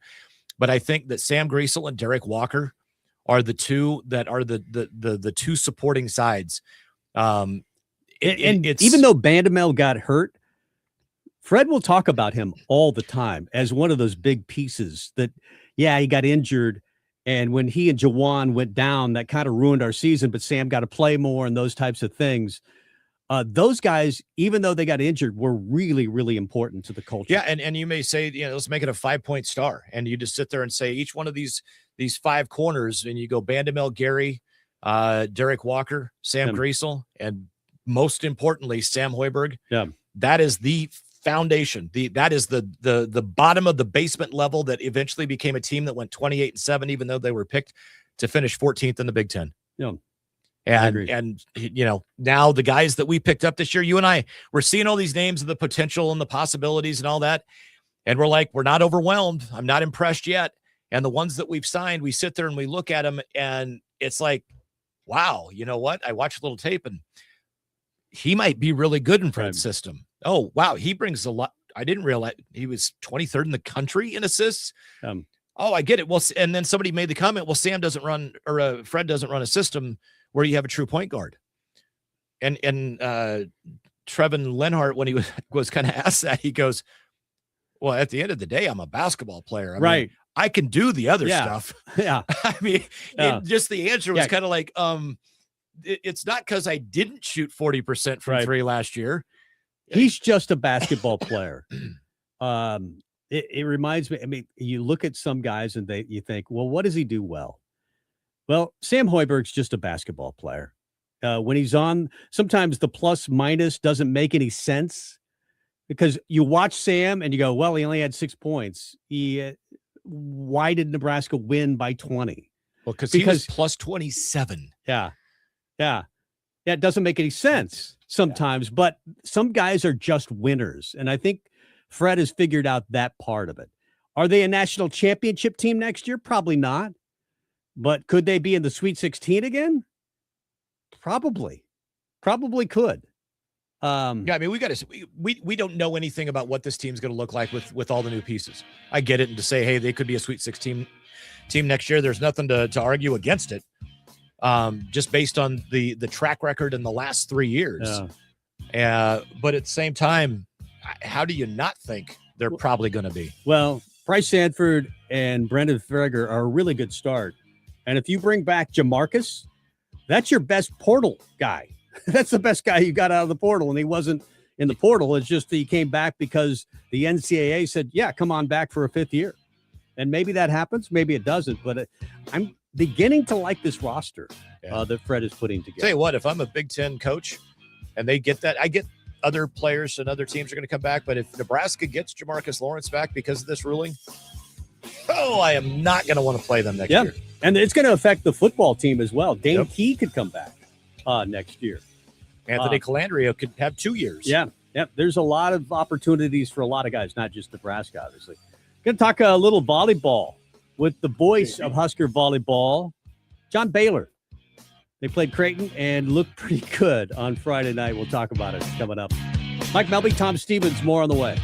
Speaker 6: But I think that Sam Greasel and Derek Walker are the two that are the two supporting sides.
Speaker 5: And even though Bandamel got hurt, Fred will talk about him all the time as one of those big pieces that, yeah, he got injured. And when he and Jawan went down, that kind of ruined our season, but Sam got to play more and those types of things. Those guys, even though they got injured, were really, really important to the culture.
Speaker 6: Yeah, and you may say, let's make it a 5-point star. And you just sit there and say each one of these 5 corners, and you go Bandamel, Gary, Derek Walker, Sam Greasel, and most importantly, Sam Hoiberg.
Speaker 5: Yeah.
Speaker 6: That is the foundation. That is the bottom of the basement level that eventually became a team that went 28-7, even though they were picked to finish 14th in the Big Ten.
Speaker 5: Yeah.
Speaker 6: And now the guys that we picked up this year, you and I, we're seeing all these names of the potential and the possibilities and all that. And we're like, we're not overwhelmed. I'm not impressed yet. And the ones that we've signed, we sit there and we look at them and it's like, wow, you know what? I watched a little tape and he might be really good in Fred's system. Oh, wow. He brings a lot. I didn't realize he was 23rd in the country in assists. Oh, I get it. Well, and then somebody made the comment, well, Sam doesn't run, or Fred doesn't run a system where you have a true point guard. And Trevin Lenhart, when he was kind of asked that, he goes, well, at the end of the day, I'm a basketball player. I mean, I can do the other stuff.
Speaker 5: Yeah.
Speaker 6: I mean, just the answer was kind of like, it's not because I didn't shoot 40% from three last year.
Speaker 5: He's just a basketball player. It reminds me, I mean, you look at some guys and you think, well, what does he do well? Well, Sam Hoiberg's just a basketball player. When he's on, sometimes the plus minus doesn't make any sense because you watch Sam and you go, well, he only had 6 points. Why did Nebraska win by 20?
Speaker 6: Well, because he was plus 27.
Speaker 5: Yeah. It doesn't make any sense sometimes, but some guys are just winners. And I think Fred has figured out that part of it. Are they a national championship team next year? Probably not. But could they be in the Sweet 16 again? Probably could.
Speaker 6: I mean, we don't know anything about what this team's going to look like with all the new pieces. I get it. And to say, hey, they could be a Sweet 16 team next year, there's nothing to argue against it. Just based on the track record in the last 3 years. But at the same time, how do you not think they're probably going to be?
Speaker 5: Well, Bryce Sanford and Brendan Freger are a really good start. And if you bring back Jamarcus, that's your best portal guy. That's the best guy you got out of the portal. And he wasn't in the portal. It's just that he came back because the NCAA said, yeah, come on back for a 5th year. And maybe that happens. Maybe it doesn't. But I'm beginning to like this roster that Fred is putting together.
Speaker 6: Tell you what, if I'm a Big Ten coach and they get that, I get other players and other teams are going to come back. But if Nebraska gets Jamarcus Lawrence back because of this ruling, I am not going to want to play them next year.
Speaker 5: And it's going to affect the football team as well. Dane Key could come back next year.
Speaker 6: Anthony Calandria could have 2 years.
Speaker 5: Yeah. There's a lot of opportunities for a lot of guys, not just Nebraska, obviously. Going to talk a little volleyball with the voice of Husker volleyball, John Baylor. They played Creighton and looked pretty good on Friday night. We'll talk about it coming up. Mike Melby, Tom Stevens, more on the way.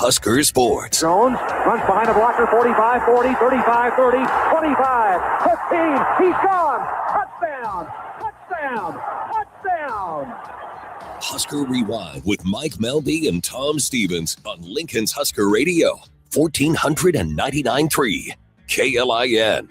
Speaker 1: Husker Sports.
Speaker 8: Jones runs behind a blocker, 45, 40, 35, 30, 25, 15. He's gone. Touchdown. Touchdown. Touchdown.
Speaker 1: Husker Rewind with Mike Melby and Tom Stevens on Lincoln's Husker Radio, 1499.3 KLIN.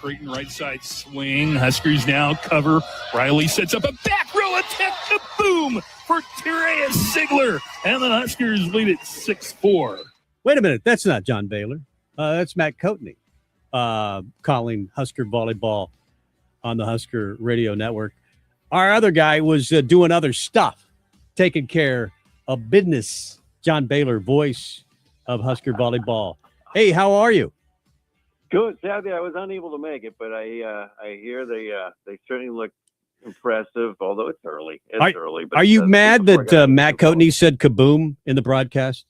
Speaker 10: Creighton right side swing. Huskers now cover. Riley sets up a back row attack. The boom for Tereus Sigler. And the Huskers lead it 6-4.
Speaker 5: Wait a minute. That's not John Baylor. That's Matt Coatney calling Husker volleyball on the Husker Radio Network. Our other guy was doing other stuff, taking care of business. John Baylor, voice of Husker volleyball. Hey, how are you?
Speaker 11: Good. Sadly, I was unable to make it, but I hear they certainly look impressive. Although it's early. Early. But
Speaker 5: are you mad that Matt Coatney said kaboom in the broadcast?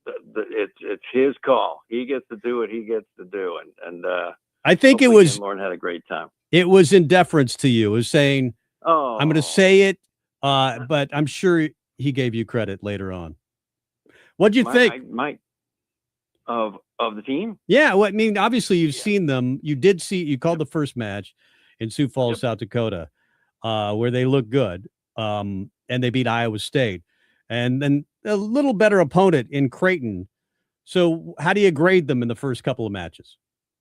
Speaker 11: It's his call. He gets to do what he gets to do, and
Speaker 5: I think it was.
Speaker 11: Lauren had a great time.
Speaker 5: It was in deference to you. It was saying,
Speaker 11: "Oh,
Speaker 5: I'm going to say it," but I'm sure he gave you credit later on. What'd you think?
Speaker 11: Of the team?
Speaker 5: Yeah, well, I mean, obviously you've seen them. You called the first match in Sioux Falls, South Dakota, where they look good, and they beat Iowa State, and then a little better opponent in Creighton. So how do you grade them in the first couple of matches?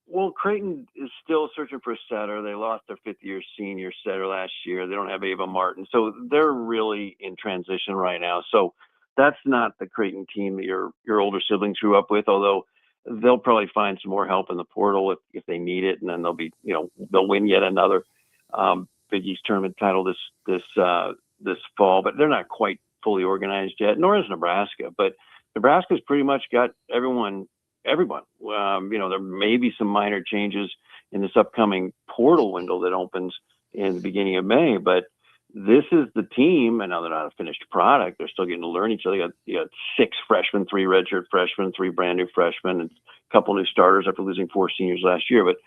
Speaker 11: Well, Creighton is still searching for a setter. They lost their fifth-year senior setter last year. They don't have Ava Martin, so they're really in transition right now. So that's not the Creighton team that your older siblings grew up with, although they'll probably find some more help in the portal if they need it, and then they'll win yet another Big East tournament title this fall. But they're not quite fully organized yet, nor is Nebraska. But Nebraska's pretty much got everyone. There may be some minor changes in this upcoming portal window that opens in the beginning of May, but this is the team, and now they're not a finished product. They're still getting to learn each other. You got 6 freshmen, 3 redshirt freshmen, 3 brand new freshmen, and a couple new starters after losing 4 seniors last year. But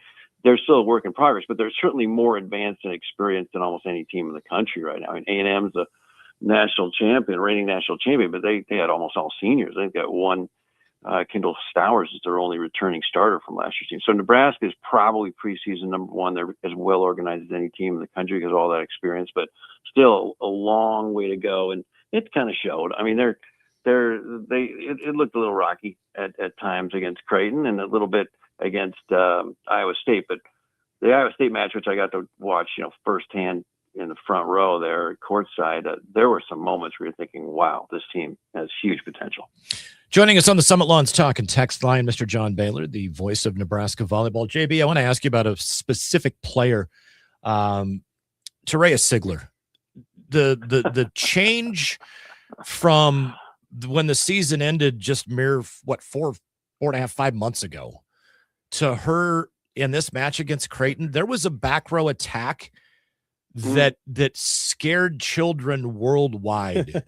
Speaker 11: they're still a work in progress. But they're certainly more advanced and experienced than almost any team in the country right now. I mean, A&M's a reigning national champion, but they had almost all seniors. They've got one. Kendall Stowers is their only returning starter from last year's team. So Nebraska is probably preseason number 1. They're as well organized as any team in the country because of all that experience, but still a long way to go. And it kind of showed. I mean, it looked a little rocky at times against Creighton and a little bit against Iowa State. But the Iowa State match, which I got to watch, firsthand in the front row there, courtside, there were some moments where you're thinking, wow, this team has huge potential.
Speaker 6: Joining us on the Summit Lawns Talk and Text line, Mr. John Baylor, the voice of Nebraska volleyball. JB, I want to ask you about a specific player, Tereus Sigler. The change from when the season ended just mere, 4.5, 5 months ago to her in this match against Creighton, there was a back row attack that scared children worldwide.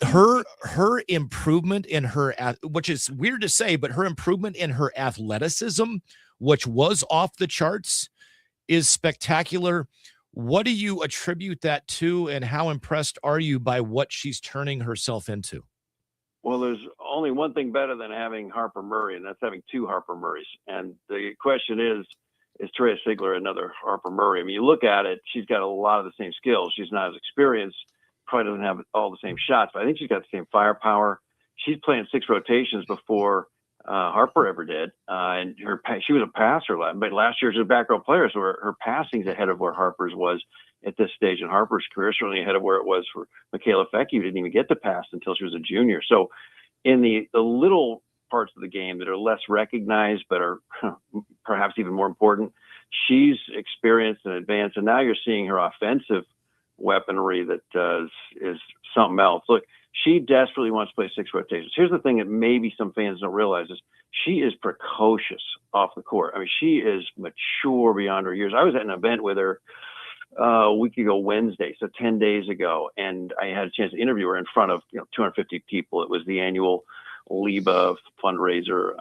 Speaker 6: her improvement in her, which is weird to say, but her improvement in her athleticism, which was off the charts, is spectacular. What do you attribute that to, and how impressed are you by what she's turning herself into?
Speaker 11: Well, there's only one thing better than having Harper Murray, and that's having 2 Harper Murrays. And the question is Tereus Sigler another Harper Murray? I mean, you look at it, she's got a lot of the same skills. She's not as experienced, probably doesn't have all the same shots, but I think she's got the same firepower. She's playing 6 rotations before Harper ever did. And she was a passer, but last year she was a back row player, so her passing's ahead of where Harper's was at this stage in Harper's career, certainly ahead of where it was for Michaela Fecke, who didn't even get to pass until she was a junior. So in the little parts of the game that are less recognized but are perhaps even more important, she's experienced and advanced, and now you're seeing her offensive weaponry that is something else. Look, she desperately wants to play 6 rotations. Here's the thing that maybe some fans don't realize is she is precocious off the court. I mean, she is mature beyond her years. I was at an event with her a week ago Wednesday, so 10 days ago, and I had a chance to interview her in front of 250 people. It was the annual LIBA fundraiser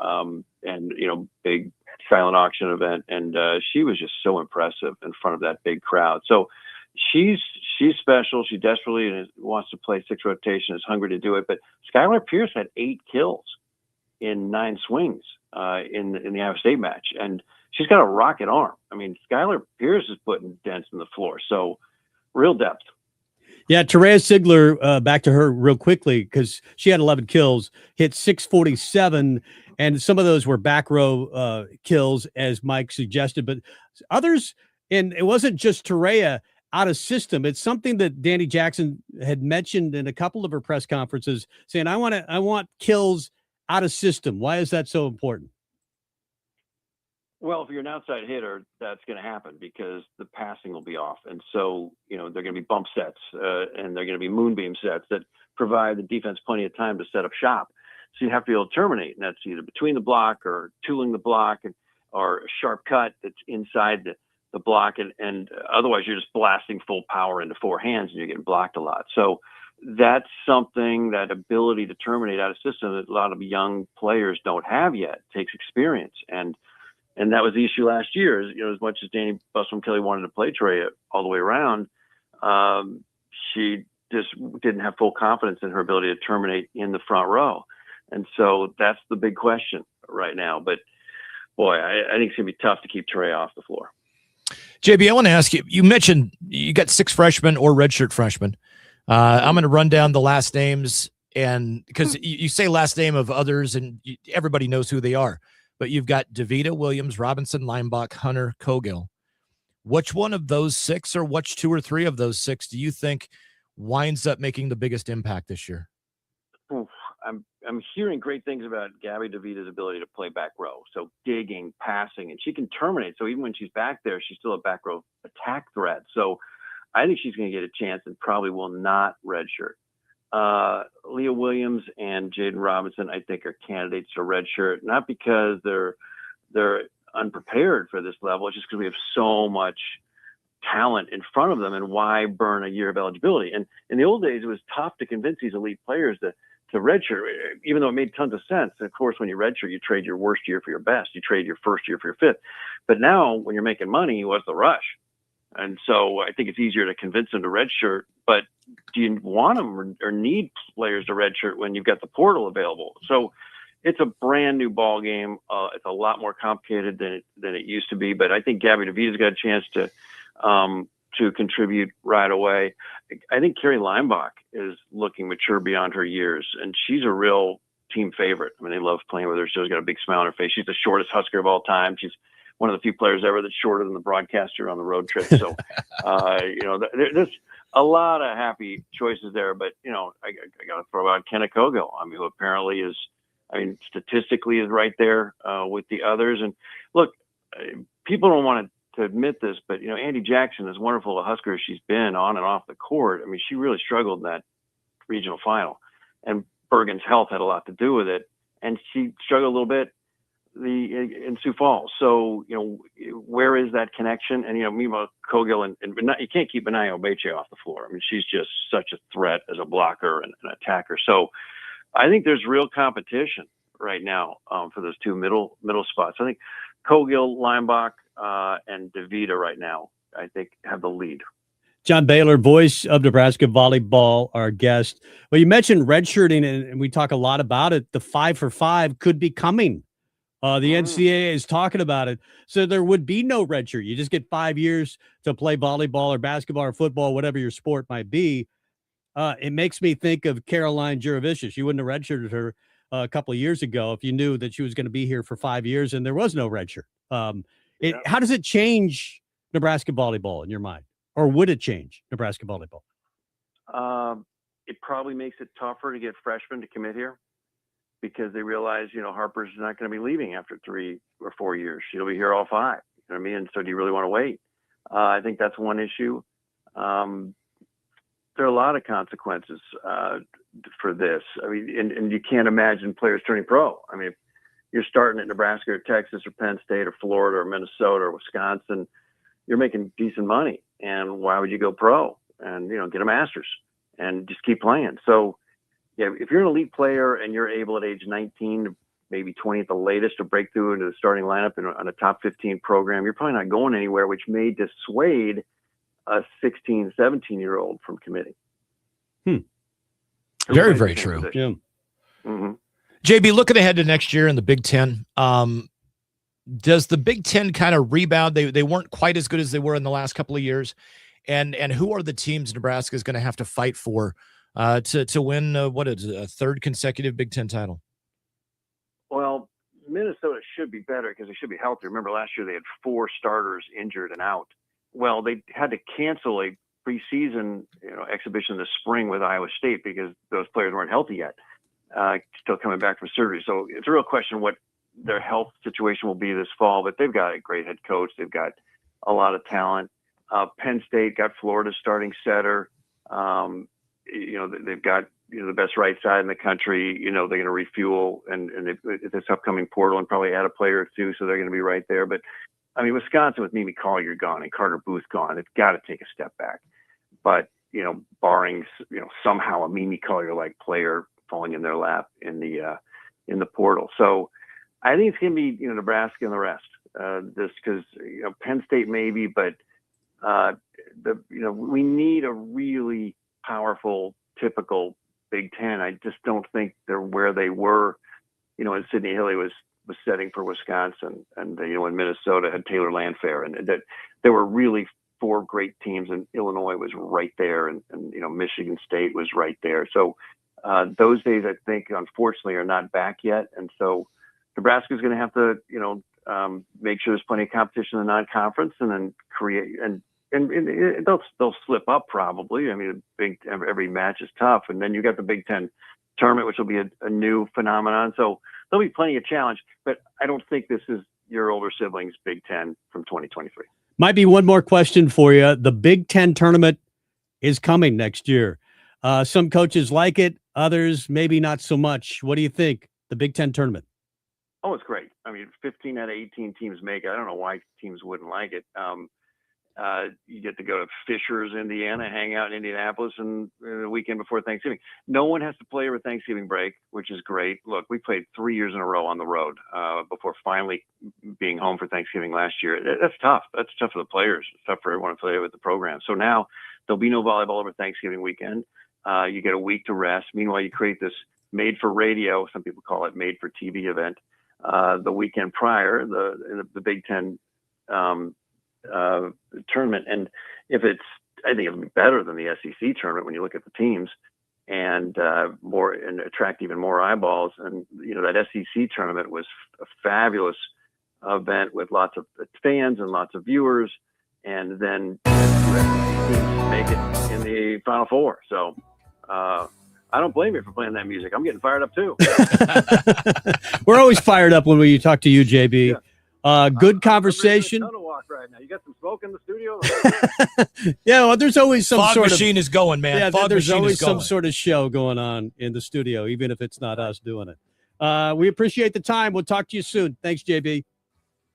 Speaker 11: and big silent auction event, and she was just so impressive in front of that big crowd. So she's she's special. She desperately wants to play 6 rotation, is hungry to do it. But Skylar Pierce had 8 kills in 9 swings in the Iowa State match. And she's got a rocket arm. I mean, Skylar Pierce is putting dents in the floor. So real depth.
Speaker 5: Yeah, Terea Sigler, back to her real quickly, because she had 11 kills, hit 647, and some of those were back row kills, as Mike suggested, but others, and it wasn't just Terea out of system. It's something that Danny Jackson had mentioned in a couple of her press conferences, saying, I want kills out of system. Why is that so important?
Speaker 11: Well, if you're an outside hitter, that's going to happen because the passing will be off. And so, they're going to be bump sets and they're going to be moonbeam sets that provide the defense plenty of time to set up shop. So you have to be able to terminate. And that's either between the block or tooling the block or a sharp cut that's inside the block. And otherwise you're just blasting full power into 4 hands and you're getting blocked a lot. So that's something, that ability to terminate out of system, that a lot of young players don't have yet. It takes experience. And that was the issue last year. As much as Danny Busman Kelly wanted to play Terea all the way around, she just didn't have full confidence in her ability to terminate in the front row. And so that's the big question right now. But boy, I think it's going to be tough to keep Terea off the floor.
Speaker 6: JB, I want to ask you, you mentioned you got 6 freshmen or redshirt freshmen. I'm going to run down the last names, and because you say last name of others and everybody knows who they are. But you've got DeVita, Williams, Robinson, Lineback, Hunter, Cogill. Which one of those 6, or which 2 or 3 of those 6 do you think winds up making the biggest impact this year?
Speaker 11: I'm hearing great things about Gabby DeVita's ability to play back row. So digging, passing, and she can terminate. So even when she's back there, she's still a back row attack threat. So I think she's going to get a chance and probably will not redshirt. Leah Williams and Jaden Robinson, I think, are candidates to redshirt, not because they're unprepared for this level. It's just because we have so much talent in front of them, and why burn a year of eligibility? And in the old days, it was tough to convince these elite players to redshirt, even though it made tons of sense. And of course, when you redshirt, you trade your worst year for your best. You trade your first year for your fifth. But now, when you're making money, what's the rush? And so I think it's easier to convince them to redshirt. But do you want them or need players to redshirt when you've got the portal available? So it's a brand new ball game. It's a lot more complicated than it used to be. But I think Gabby DeVita's got a chance to contribute right away. I think Carrie Lineback is looking mature beyond her years, and she's a real team favorite. I mean, they love playing with her. She's got a big smile on her face. She's the shortest Husker of all time. She's one of the few players ever that's shorter than the broadcaster on the road trip. So, there's a lot of happy choices there. But, I got to throw out Kenna Cogill, who apparently is, statistically is right there with the others. And look, people don't want to admit this, but, Andy Jackson, as wonderful a Husker as she's been on and off the court, she really struggled in that regional final. And Bergen's health had a lot to do with it. And she struggled a little bit in Sioux Falls. So, where is that connection? And, meanwhile, Cogill and you can't keep Benaya Obeche off the floor. She's just such a threat as a blocker and an attacker. So I think there's real competition right now for those 2 middle spots. I think Cogill, Lineback, and DeVita right now, I think, have the lead.
Speaker 5: John Baylor, voice of Nebraska volleyball, our guest. Well, you mentioned redshirting, and we talk a lot about it. The 5-for-5 could be coming. The NCAA is talking about it. So there would be no redshirt. You just get 5 years to play volleyball or basketball or football, whatever your sport might be. It makes me think of Caroline Juravicius. You wouldn't have redshirted her a couple of years ago if you knew that she was going to be here for 5 years and there was no redshirt. How does it change Nebraska volleyball in your mind? Or would it change Nebraska volleyball?
Speaker 11: It probably makes it tougher to get freshmen to commit here, because they realize, Harper's not going to be leaving after 3 or 4 years. She'll be here all 5. You know what I mean? And so do you really want to wait? I think that's one issue. There are a lot of consequences for this. And you can't imagine players turning pro. If you're starting at Nebraska or Texas or Penn State or Florida or Minnesota or Wisconsin, you're making decent money. And why would you go pro and, get a master's and just keep playing? So, yeah, if you're an elite player and you're able at age 19, maybe 20 at the latest, to break through into the starting lineup on a top 15 program, you're probably not going anywhere, which may dissuade a 16, 17-year-old from committing.
Speaker 6: Very, very true.
Speaker 5: Yeah.
Speaker 11: Mm-hmm.
Speaker 6: JB, looking ahead to next year in the Big Ten, does the Big Ten kind of rebound? They weren't quite as good as they were in the last couple of years. And who are the teams Nebraska is going to have to fight for to win, what is it, a third consecutive Big Ten title?
Speaker 11: Well, Minnesota should be better because they should be healthy. Remember last year they had 4 starters injured and out. Well, they had to cancel a preseason exhibition this spring with Iowa State because those players weren't healthy yet, still coming back from surgery. So it's a real question what their health situation will be this fall, but they've got a great head coach. They've got a lot of talent. Penn State got Florida's starting setter. They've got the best right side in the country. They're going to refuel and this upcoming portal and probably add a player or two, so they're going to be right there. But I mean, Wisconsin with Mimi Collier gone and Carter Booth gone, it's got to take a step back. But barring somehow a Mimi Collier-like player falling in their lap in the portal, so I think it's going to be Nebraska and the rest. Just because Penn State maybe, but we need a really powerful, typical Big Ten. I just don't think they're where they were, when Sidney Hilly was setting for Wisconsin, and when Minnesota had Taylor Landfair, and that there were really 4 great teams, and Illinois was right there, and Michigan State was right there. So those days, I think, unfortunately, are not back yet, and so Nebraska's going to have to, make sure there's plenty of competition in the non-conference, and then create and they'll slip up probably. I mean, every match is tough, and then you got the Big Ten tournament, which will be a new phenomenon. So there'll be plenty of challenge, but I don't think this is your older siblings' Big Ten from 2023.
Speaker 5: Might be one more question for you. The Big Ten tournament is coming next year. Some coaches like it, others maybe not so much. What do you think? The Big Ten tournament.
Speaker 11: Oh, it's great. I mean, 15 out of 18 teams make it. I don't know why teams wouldn't like it. You get to go to Fishers, Indiana, hang out in Indianapolis, and the weekend before Thanksgiving. No one has to play over Thanksgiving break, which is great. Look, we played 3 years in a row on the road before finally being home for Thanksgiving last year. That's tough. That's tough for the players. It's tough for everyone affiliated with the program. So now there'll be no volleyball over Thanksgiving weekend. You get a week to rest. Meanwhile, you create this made for radio, some people call it made for TV event, the weekend prior, the Big Ten tournament. And I think it'll be better than the SEC tournament when you look at the teams, and more, and attract even more eyeballs. And that SEC tournament was a fabulous event with lots of fans and lots of viewers, and then teams make it in the Final Four. So I don't blame you for playing that music. I'm getting fired up too.
Speaker 5: We're always fired up when we talk to you, JB. Yeah. Good conversation.
Speaker 11: Right now, you got some smoke in the studio.
Speaker 5: Yeah, well, there's always some
Speaker 6: Fog
Speaker 5: sort
Speaker 6: machine is going, man.
Speaker 5: Yeah,
Speaker 6: Fog
Speaker 5: there's
Speaker 6: machine
Speaker 5: always
Speaker 6: is going.
Speaker 5: some sort of show going on in the studio, even if it's not us doing it. We appreciate the time. We'll talk to you soon. Thanks, JB.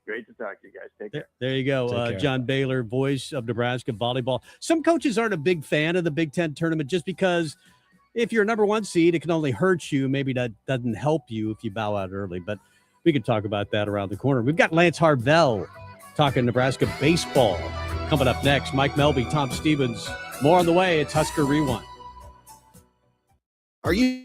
Speaker 11: Great to talk to you guys. Take care.
Speaker 5: There you go. John Baylor, voice of Nebraska volleyball. Some coaches aren't a big fan of the Big Ten tournament just because if you're a number 1 seed, it can only hurt you. Maybe that doesn't help you if you bow out early, but we could talk about that around the corner. We've got Lance Harvell talking Nebraska baseball coming up next. Mike Melby, Tom Stevens. More on the way. It's Husker Rewind.
Speaker 1: Are you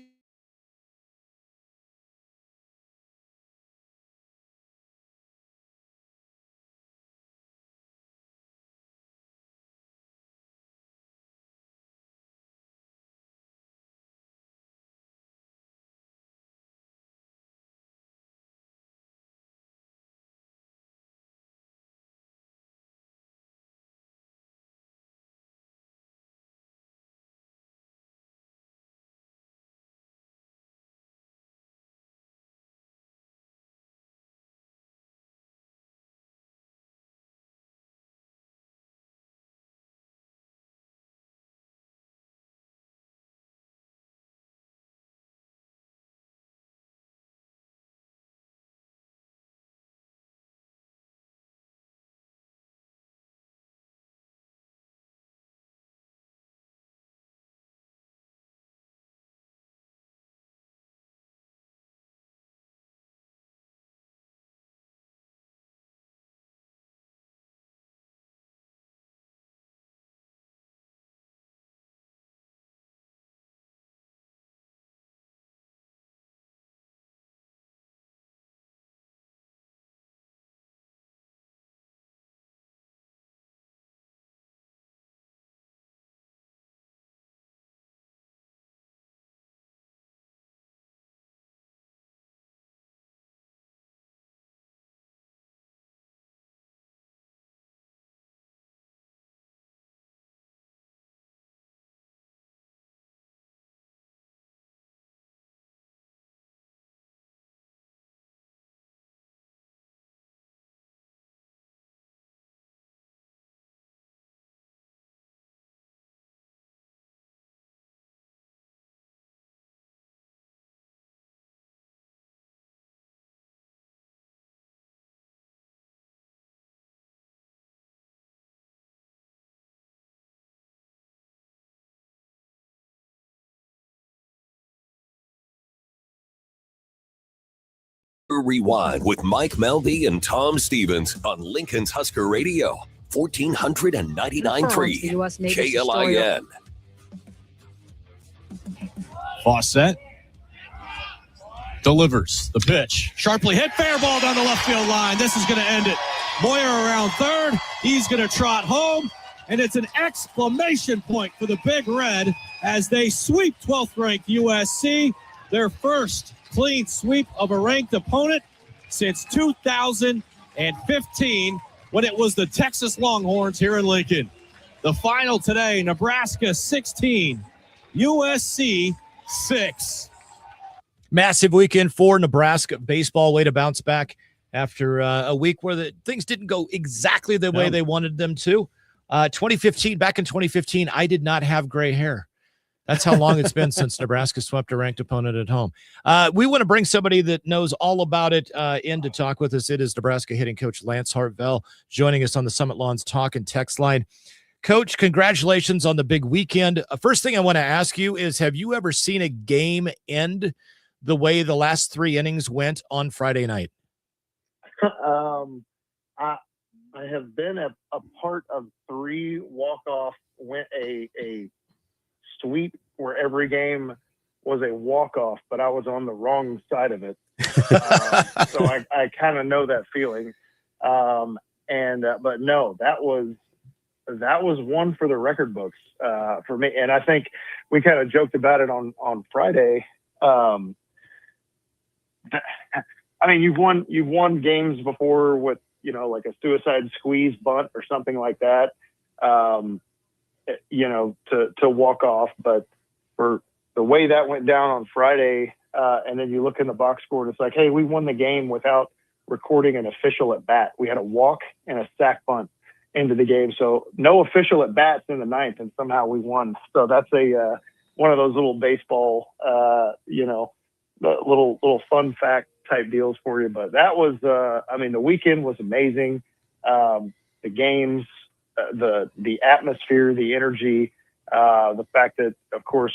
Speaker 1: Rewind with Mike Melby and Tom Stevens on Lincoln's Husker Radio, 1499.3 KLIN.
Speaker 12: Fawcett delivers the pitch. Sharply hit, fair ball down the left field line. This is going to end it. Moyer around third. He's going to trot home, and it's an exclamation point for the Big Red as they sweep 12th-ranked USC, their first clean sweep of a ranked opponent since 2015 when it was the Texas Longhorns here in Lincoln. The final today, Nebraska 16, USC 6.
Speaker 6: Massive weekend for Nebraska baseball. Way to bounce back after a week where things didn't go exactly the way they wanted them to. 2015, back in 2015, I did not have gray hair. That's how long it's been since Nebraska swept a ranked opponent at home. We want to bring somebody that knows all about it in to talk with us. It is Nebraska hitting coach Lance Harvell joining us on the Summit Lawns Talk and Text line. Coach, congratulations on the big weekend. First thing I want to ask you is, have you ever seen a game end the way the last 3 innings went on Friday night?
Speaker 13: I have been a part of 3 walk-off, went a sweep where every game was a walk-off, but I was on the wrong side of it. So I kind of know that feeling. But no, that was one for the record books for me. And I think we kind of joked about it on Friday. I mean, you've won games before with, like a suicide squeeze bunt or something like that, to walk off. But for the way that went down on Friday, and then you look in the box score and it's like, hey, we won the game without recording an official at bat. We had a walk and a sack bunt into the game. So no official at bats in the 9th, and somehow we won. So that's one of those little baseball, little fun fact type deals for you. But that was, the weekend was amazing. The games, the atmosphere, the energy, the fact that, of course,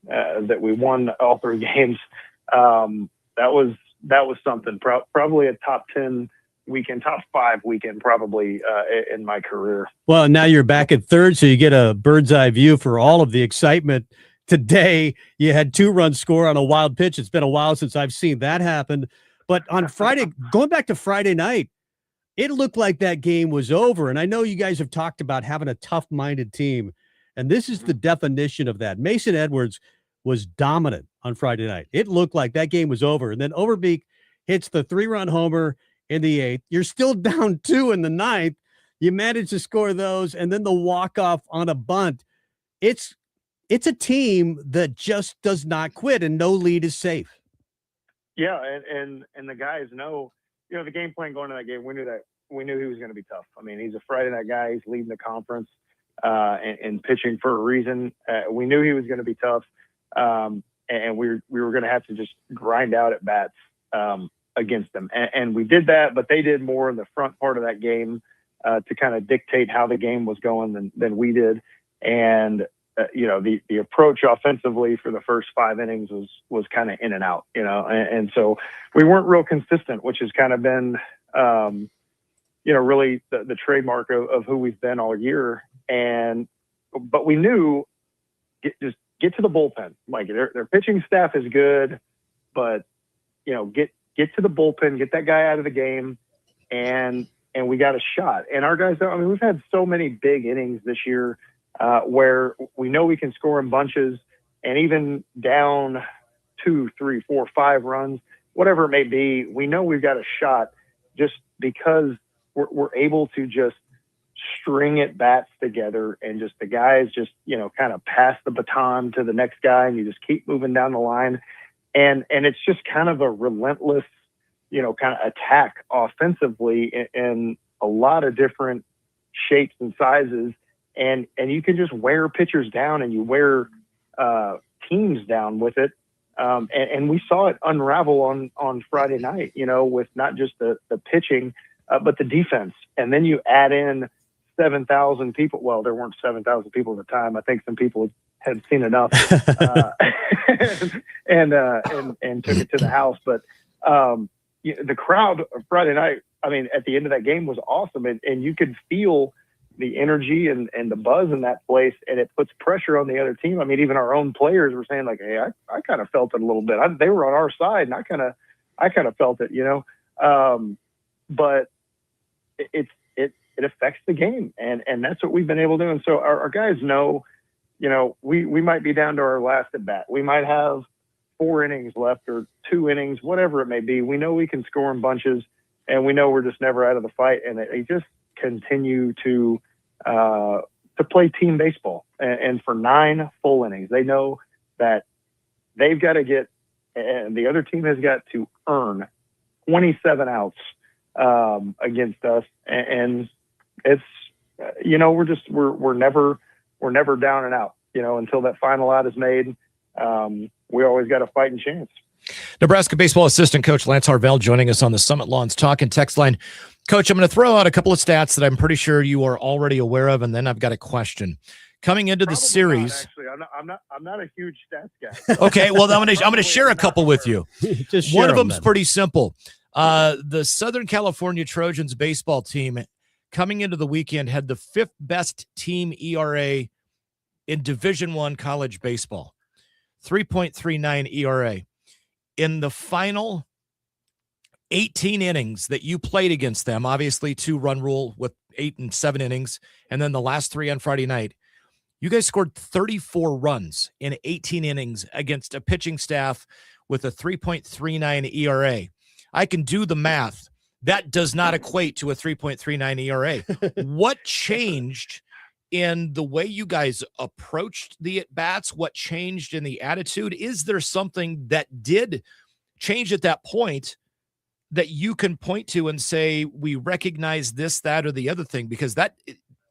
Speaker 13: that we won all 3 games. That was something. Probably a top 10 weekend, top 5 weekend, probably in my career.
Speaker 5: Well, now you're back at third, so you get a bird's eye view for all of the excitement. Today, you had 2-run score on a wild pitch. It's been a while since I've seen that happen. But on Friday, going back to Friday night, it looked like that game was over. And I know you guys have talked about having a tough-minded team, and this is the definition of that. Mason Edwards was dominant on Friday night. It looked like that game was over. And then Overbeek hits the 3-run homer in the 8th. You're still down 2 in the 9th. You managed to score those, and then the walk-off on a bunt. It's a team that just does not quit, and no lead is safe.
Speaker 13: Yeah, and the guys know, the game plan going into that game, we knew he was going to be tough. I mean, he's a Friday night guy. He's leading the conference and pitching for a reason. We knew he was going to be tough, and we were going to have to just grind out at bats against them. And we did that, but they did more in the front part of that game to kind of dictate how the game was going than we did. And the approach offensively for the first 5 innings was kind of in and out, and so we weren't real consistent, which has kind of been, really the trademark of who we've been all year. But we knew just get to the bullpen. Like their pitching staff is good, but get to the bullpen, get that guy out of the game, and we got a shot. And our guys, we've had so many big innings this year. Where we know we can score in bunches, and even down 2, 3, 4, 5 runs, whatever it may be, we know we've got a shot just because we're able to just string at bats together, and just the guys just, kind of pass the baton to the next guy, and you just keep moving down the line. And it's just kind of a relentless, kind of attack offensively in a lot of different shapes and sizes. And you can just wear pitchers down, and you wear teams down with it. And we saw it unravel on Friday night, with not just the pitching, but the defense. And then you add in 7,000 people. Well, there weren't 7,000 people at the time. I think some people had seen enough and took it to the house. But the crowd Friday night, I mean, at the end of that game was awesome. And you could feel the energy and the buzz in that place, and it puts pressure on the other team. I mean, even our own players were saying, like, hey, I kind of felt it a little bit. They were on our side, and I kind of felt it, you know. But it affects the game, and that's what we've been able to do. And so our guys know, you know, we might be down to our last at bat. We might have 4 innings left or 2 innings, whatever it may be. We know we can score in bunches, and we know we're just never out of the fight. And they just continue to play team baseball. And for 9 full innings, they know that they've got to get, and the other team has got to earn 27 outs against us. And it's, you know, we're never down and out, you know, until that final out is made. We always got a fighting chance.
Speaker 6: Nebraska baseball assistant coach Lance Harvell joining us on the Summit Lawns Talk and Text line. Coach, I'm going to throw out a couple of stats that I'm pretty sure you are already aware of, and then I've got a question. Coming into the series,
Speaker 13: actually, I'm not a huge stats guy.
Speaker 6: Okay, well, I'm going to share a couple with you.
Speaker 5: Just
Speaker 6: One
Speaker 5: share
Speaker 6: of
Speaker 5: them
Speaker 6: them's
Speaker 5: then.
Speaker 6: pretty simple. The Southern California Trojans baseball team coming into the weekend had the 5th best team ERA in Division I college baseball, 3.39 ERA. In the final 18 innings that you played against them, obviously 2-run rule with 8 and 7 innings, and then the last 3 on Friday night, you guys scored 34 runs in 18 innings against a pitching staff with a 3.39 ERA. I can do the math. That does not equate to a 3.39 ERA. What changed in the way you guys approached the at-bats? What changed in the attitude? Is there something that did change at that point that you can point to and say, we recognize this, that, or the other thing? Because that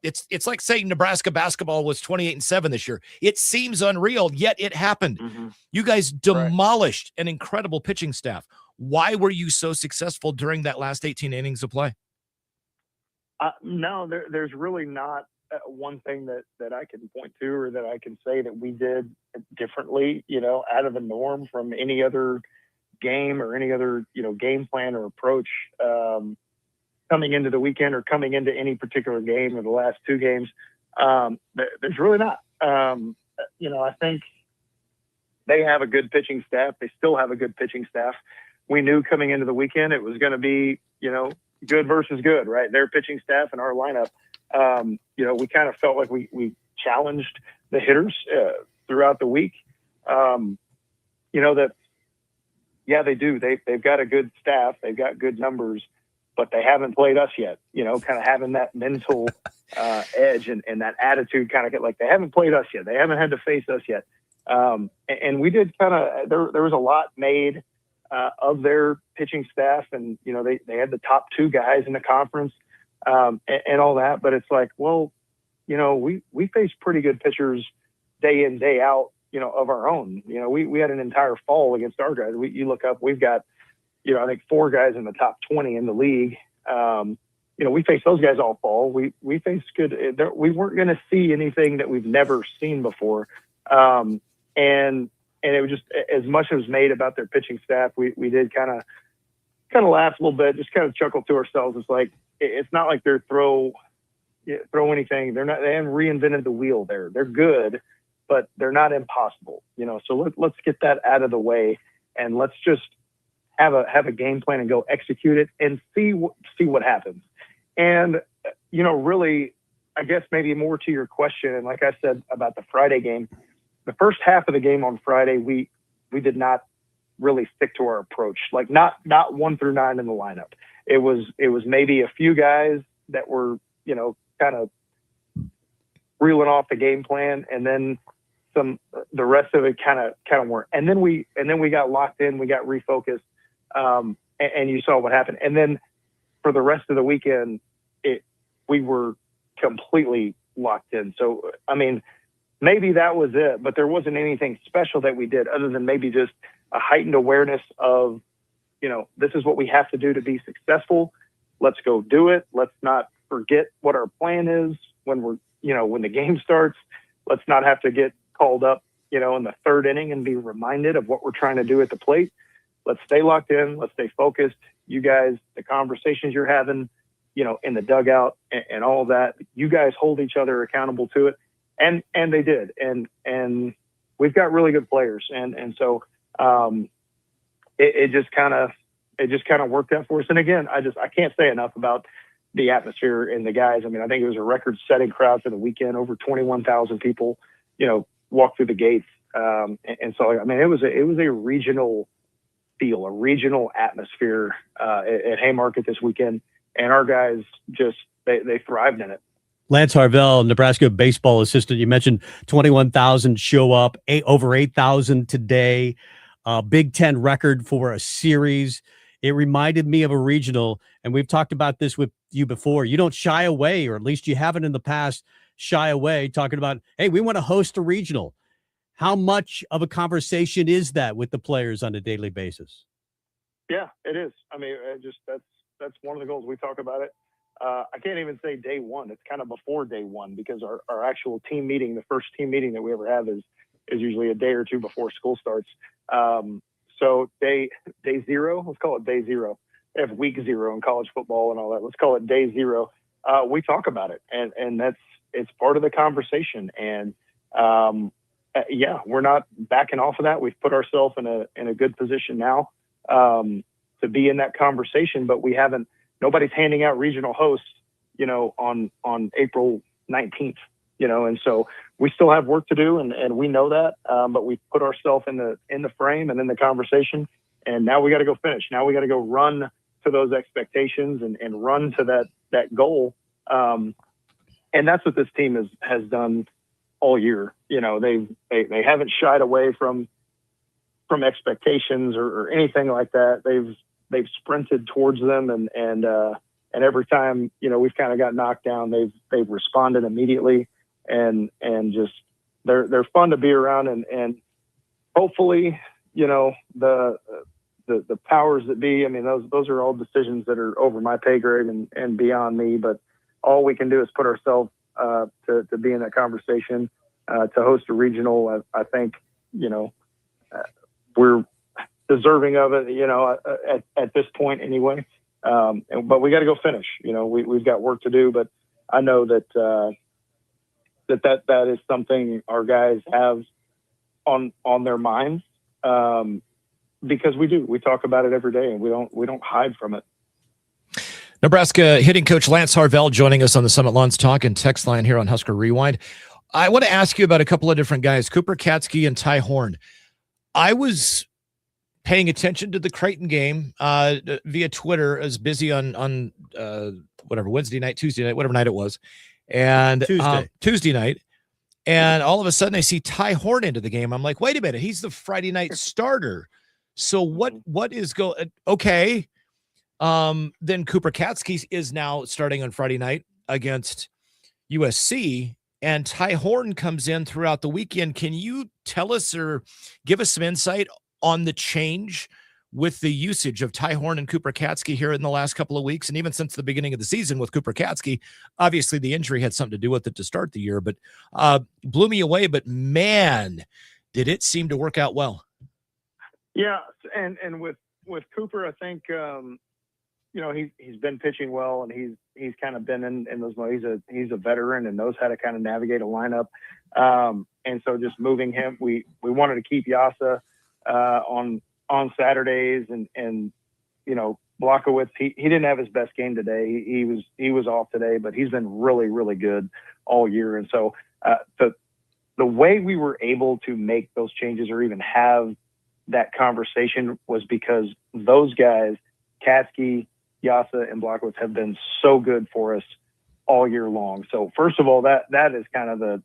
Speaker 6: it's like saying Nebraska basketball was 28-7 this year. It seems unreal, yet it happened.
Speaker 13: Mm-hmm.
Speaker 6: You guys demolished an incredible pitching staff. Why were you so successful during that last 18 innings of play?
Speaker 13: No, there's really not one thing that I can point to or that I can say that we did differently, you know, out of the norm from any other game or any other, you know, game plan or approach coming into the weekend or coming into any particular game or the last 2 games. There's really not. You know, I think they have a good pitching staff. They still have a good pitching staff. We knew coming into the weekend it was going to be, you know, good versus good, right? Their pitching staff and our lineup. You know, we kind of felt like we challenged the hitters throughout the week. You know, that, yeah, they do. They've got a good staff. They've got good numbers, but they haven't played us yet, you know, kind of having that mental edge and that attitude kind of get like they haven't played us yet. They haven't had to face us yet. And we did kind of, there was a lot made of their pitching staff. And, you know, they had the top 2 guys in the conference and all that. But it's like, well, you know, we face pretty good pitchers day in, day out, you know, of our own. You know, we had an entire fall against our guys. You look up, we've got, you know, I think 4 guys in the top 20 in the league. You know, we face those guys all fall. We face good. We weren't going to see anything that we've never seen before. And it was just as much as was made about their pitching staff. We did kind of laugh a little bit, just kind of chuckle to ourselves. It's like, it's not like they're throw anything. They haven't reinvented the wheel there. They're good, but they're not impossible, you know? So let's get that out of the way and let's just have a game plan and go execute it and see what happens. And, you know, really, I guess maybe more to your question. And like I said about the Friday game, the first half of the game on Friday, we did not really stick to our approach, like not 1 through 9 in the lineup. It was maybe a few guys that were, you know, kind of reeling off the game plan, and then the rest of it kind of weren't. And then we got locked in, we got refocused, and you saw what happened. And then for the rest of the weekend, we were completely locked in. So, I mean, maybe that was it, but there wasn't anything special that we did other than maybe just a heightened awareness of, you know, this is what we have to do to be successful. Let's go do it. Let's not forget what our plan is when the game starts. Let's not have to get called up, you know, in the 3rd inning and be reminded of what we're trying to do at the plate. Let's stay locked in. Let's stay focused. you guys, the conversations you're having, in the dugout and all of that, you guys hold each other accountable to it. And they did. And we've got really good players. And so it just kind of worked out for us. And again, I can't say enough about the atmosphere and the guys. I mean, I think it was a record-setting crowd for the weekend. Over 21,000 people, walked through the gates. And so, I mean, it was a regional feel, a regional atmosphere at Haymarket this weekend. And our guys just, they thrived in it.
Speaker 5: Lance Harvell, Nebraska baseball assistant. You mentioned 21,000 show up, over 8,000 today. Big Ten record for a series. It reminded me of a regional, and we've talked about this with you before. You don't shy away, or at least you haven't in the past, shy away talking about, hey, we want to host a regional. How much of a conversation is that with the players on a daily basis?
Speaker 13: Yeah, it is. I mean, that's one of the goals. We talk about it. I can't even say day one. It's kind of before day one, because our actual team meeting, the first team meeting that we ever have is usually a day or two before school starts. So day zero, let's call it day zero. They have week zero in college football and all that. Let's call it day zero. We talk about it, and it's part of the conversation. And yeah, we're not backing off of that. We've put ourselves in a good position now to be in that conversation, but we haven't. Nobody's handing out regional hosts, on April 19th, and so we still have work to do, and we know that, but we put ourselves in the frame and in the conversation, and now we got to go finish. Now we got to go run to those expectations and run to that goal. And that's what this team has done all year. They haven't shied away from expectations or anything like that. They've sprinted towards them, and every time, we've kind of got knocked down, they've responded immediately, and just they're fun to be around, and hopefully, the powers that be. I mean, those are all decisions that are over my pay grade and beyond me, but all we can do is put ourselves to be in that conversation, to host a regional. I think, we're deserving of it, at this point anyway. But we got to go finish. We've got work to do, but I know that is something our guys have on their minds, because we talk about it every day, and we don't hide from it.
Speaker 6: Nebraska hitting coach Lance Harvell joining us on the Summit Lawns Talk and text line here on Husker Rewind. I want to ask you about a couple of different guys, Cooper Katsky and Ty Horn. I was paying attention to the Creighton game via Twitter. I was busy on Wednesday night, Tuesday night, whatever night it was, and Tuesday night. And all of a sudden I see Ty Horn into the game. I'm like, wait a minute, he's the Friday night starter. So what is going? Okay. Then Cooper Katsky is now starting on Friday night against USC, and Ty Horn comes in throughout the weekend. Can you tell us or give us some insight on the change with the usage of Ty Horn and Cooper Katsky here in the last couple of weeks, and even since the beginning of the season with Cooper Katsky? Obviously, the injury had something to do with it to start the year, but blew me away. But man, did it seem to work out well. Yeah,
Speaker 13: and with Cooper, I think he's been pitching well, and he's kind of been in those. He's a veteran and knows how to kind of navigate a lineup. And so just moving him, we wanted to keep Yasa on Saturdays, and Blachowicz, he didn't have his best game today. He was off today, but he's been really, really good all year. And so the way we were able to make those changes or even have that conversation was because those guys, Katsky, Yasa, and Blachowicz, have been so good for us all year long. So first of all, that is kind of the,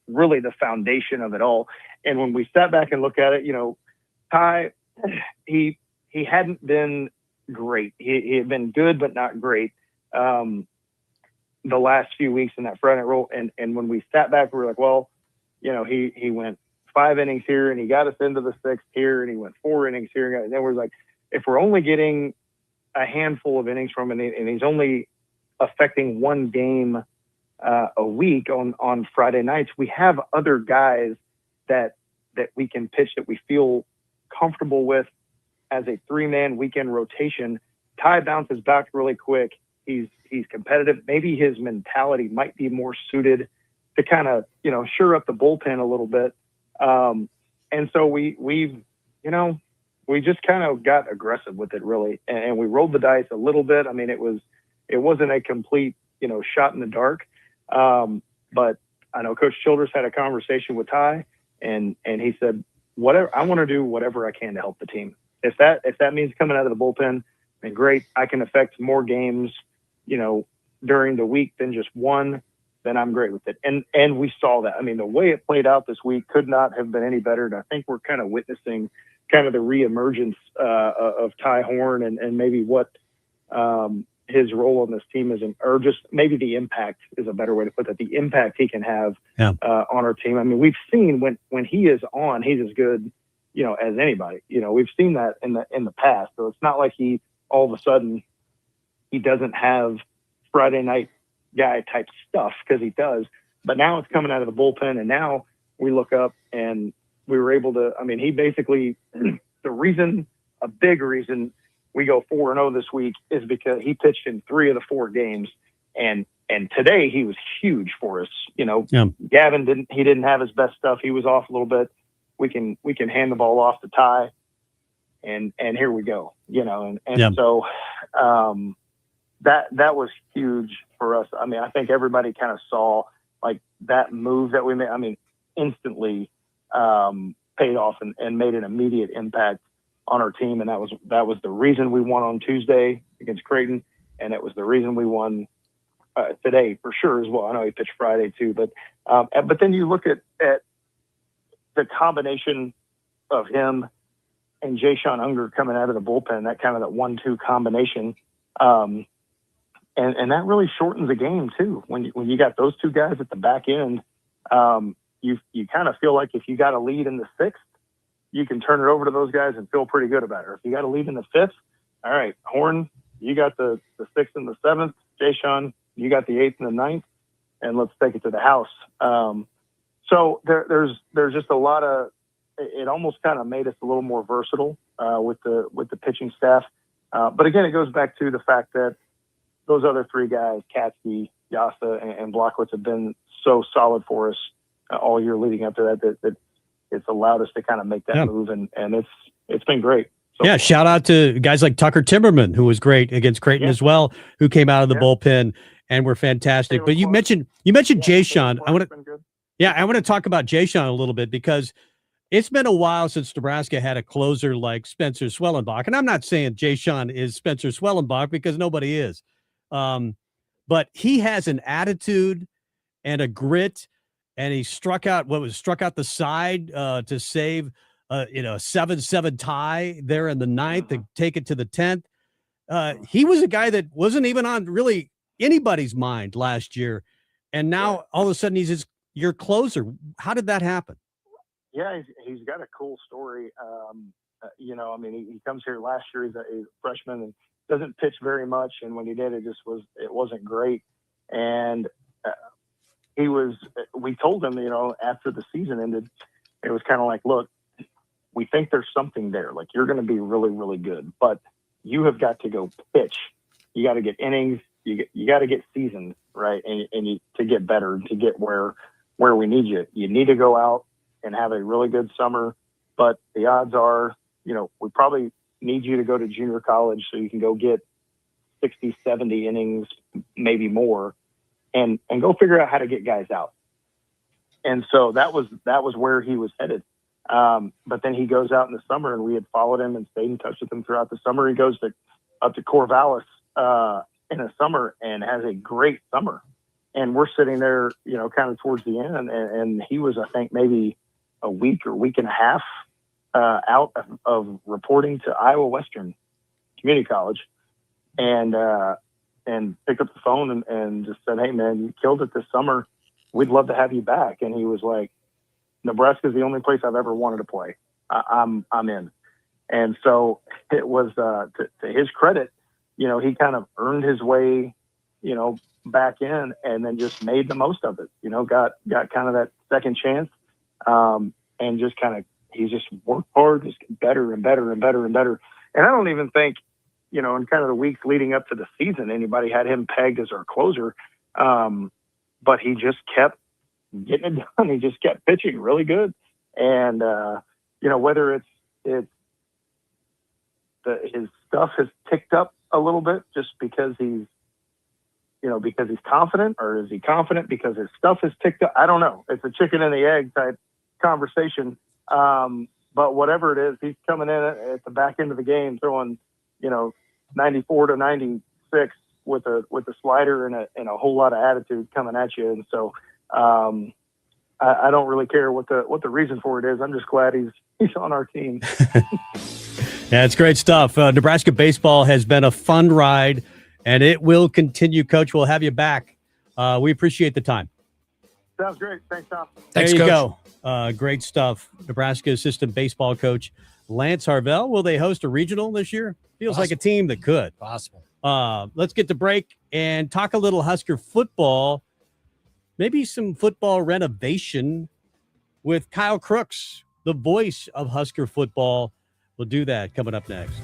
Speaker 13: really the foundation of it all. And when we sat back and look at it, Ty, he hadn't been great. He had been good, but not great the last few weeks in that Friday night role. And when we sat back, we were like, well, he went 5 innings here, and he got us into the 6th here, and he went 4 innings here. And then we're like, if we're only getting a handful of innings from him, and he's only affecting one game a week on Friday nights, we have other guys that we can pitch that we feel comfortable with as a 3-man weekend rotation Ty bounces back really quick. He's competitive. Maybe his mentality might be more suited to kind of, sure up the bullpen a little bit. And so we just kind of got aggressive with it really. And we rolled the dice a little bit. I mean, it wasn't a complete, shot in the dark. But I know Coach Childress had a conversation with Ty and he said, I want to do whatever I can to help the team. If that means coming out of the bullpen, then great. I can affect more games, during the week than just one, then I'm great with it. And we saw that. I mean, the way it played out this week could not have been any better. And I think we're kind of witnessing kind of the reemergence of Ty Horn and maybe what his role on this team is, or just maybe the impact is a better way to put that. The impact he can have on our team. I mean, we've seen when he is on, he's as good, as anybody. We've seen that in the past. So it's not like he all of a sudden he doesn't have Friday night guy type stuff, because he does. But now it's coming out of the bullpen, and now we look up and we were able to. I mean, he basically a big reason we go 4-0 this week is because he pitched in 3 of the 4 games, and today he was huge for us. Gavin didn't have his best stuff. He was off a little bit. We can hand the ball off to Ty, and here we go. So that was huge for us. I mean, I think everybody kind of saw like that move that we made. I mean, instantly paid off and made an immediate impact on our team. And that was the reason we won on Tuesday against Creighton. And it was the reason we won today for sure as well. I know he pitched Friday too, but then you look at the combination of him and Jay Sean Unger coming out of the bullpen, that kind of that 1-2 combination. And that really shortens the game too. When you got those two guys at the back end, you kind of feel like if you got a lead in the 6th, you can turn it over to those guys and feel pretty good about it. Or if you got a lead in the 5th, all right, Horn, you got the 6th and the 7th. Jay Sean, you got the 8th and the 9th, and let's take it to the house. So there's just a lot of. It almost kind of made us a little more versatile with the pitching staff. But again, it goes back to the fact that those other 3 guys, Katsky, Yasa, and Blockwitz, have been so solid for us all year leading up to that it's allowed us to kind of make that move, and it's been great. So
Speaker 5: shout out to guys like Tucker Timmerman, who was great against Creighton as well, who came out of the bullpen and were fantastic. But you mentioned Jay Sean. I want to talk about Jay Sean a little bit, because it's been a while since Nebraska had a closer like Spencer Swellenbach. And I'm not saying Jay Sean is Spencer Swellenbach, because nobody is. But he has an attitude and a grit, and he struck out the side to save a 7-7 tie there in the 9th to take it to the 10th. He was a guy that wasn't even on really anybody's mind last year. And now all of a sudden he's your closer. How did that happen?
Speaker 13: Yeah, he's got a cool story. I mean, he comes here last year. He's a freshman and doesn't pitch very much. And when he did, it wasn't great. And we told him, after the season ended, it was kind of like, look, we think there's something there. Like, you're going to be really, really good, but you have got to go pitch. You got to get innings. You got to get seasoned, right? And to get better, to get where we need you. You need to go out and have a really good summer, but the odds are, we probably need you to go to junior college so you can go get 60, 70 innings, maybe more, and go figure out how to get guys out. And so that was where he was headed. But then he goes out in the summer, and we had followed him and stayed in touch with him throughout the summer. He goes up to Corvallis in the summer and has a great summer. And we're sitting there, kind of towards the end, and he was, I think, maybe a week or week and a half out of reporting to Iowa Western Community College, and picked up the phone and just said, "Hey, man, you killed it this summer. We'd love to have you back." And he was like, "Nebraska is the only place I've ever wanted to play. I'm in." And so it was, to his credit, he kind of earned his way, back in, and then just made the most of it. Got kind of that second chance, and just kind of, he's just worked hard, just better and better and better and better. And I don't even think in kind of the weeks leading up to the season, anybody had him pegged as our closer. But he just kept getting it done. He just kept pitching really good. And, whether it's his stuff has ticked up a little bit just because he's confident, or is he confident because his stuff has ticked up? I don't know. It's a chicken and the egg type conversation. But whatever it is, he's coming in at the back end of the game throwing, 94 to 96 with a slider and a whole lot of attitude coming at you. And so I don't really care what the reason for it is. I'm just glad he's on our team.
Speaker 5: Yeah, it's great stuff. Nebraska baseball has been a fun ride, and it will continue. Coach, we'll have you back. We appreciate the time.
Speaker 13: Sounds great. Thanks, Tom.
Speaker 6: Thanks,
Speaker 5: there you
Speaker 6: Coach.
Speaker 5: go. Great stuff. Nebraska assistant baseball coach Lance Harvell. Will they host a regional this year? Feels like a team that could.
Speaker 6: Possible.
Speaker 5: Let's get to break and talk a little Husker football. Maybe some football renovation with Kyle Crooks, the voice of Husker football. We'll do that coming up next.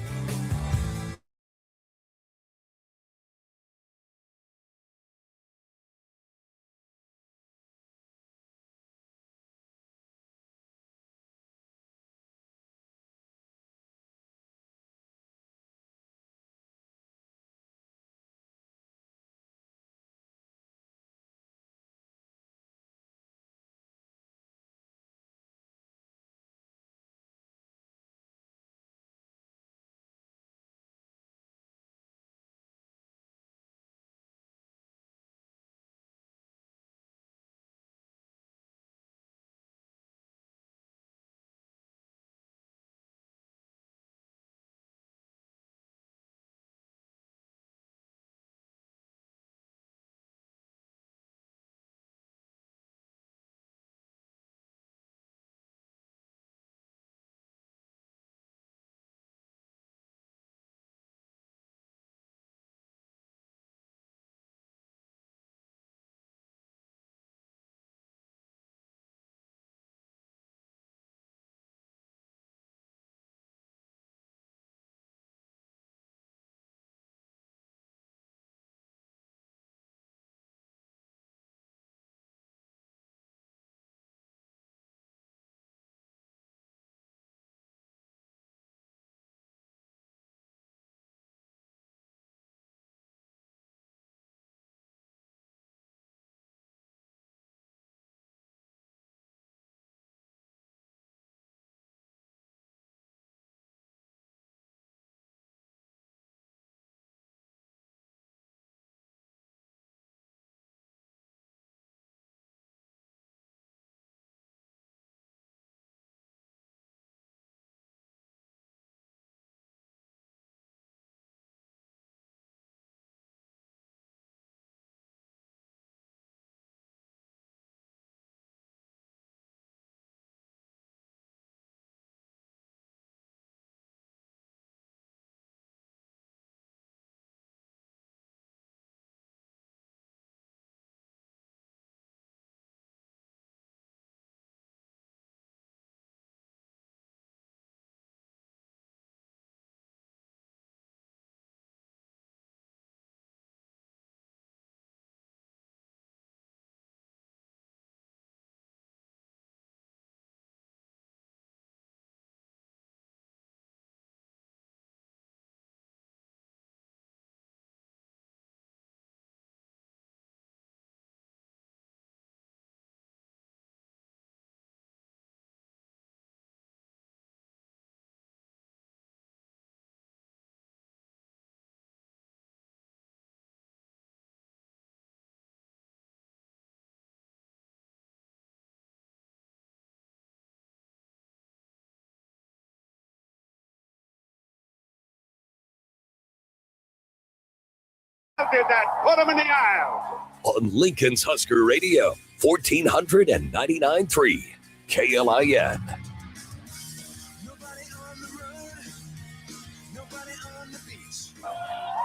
Speaker 2: Did that put him in the aisle?
Speaker 1: On Lincoln's Husker Radio, 1499.3 KLIN.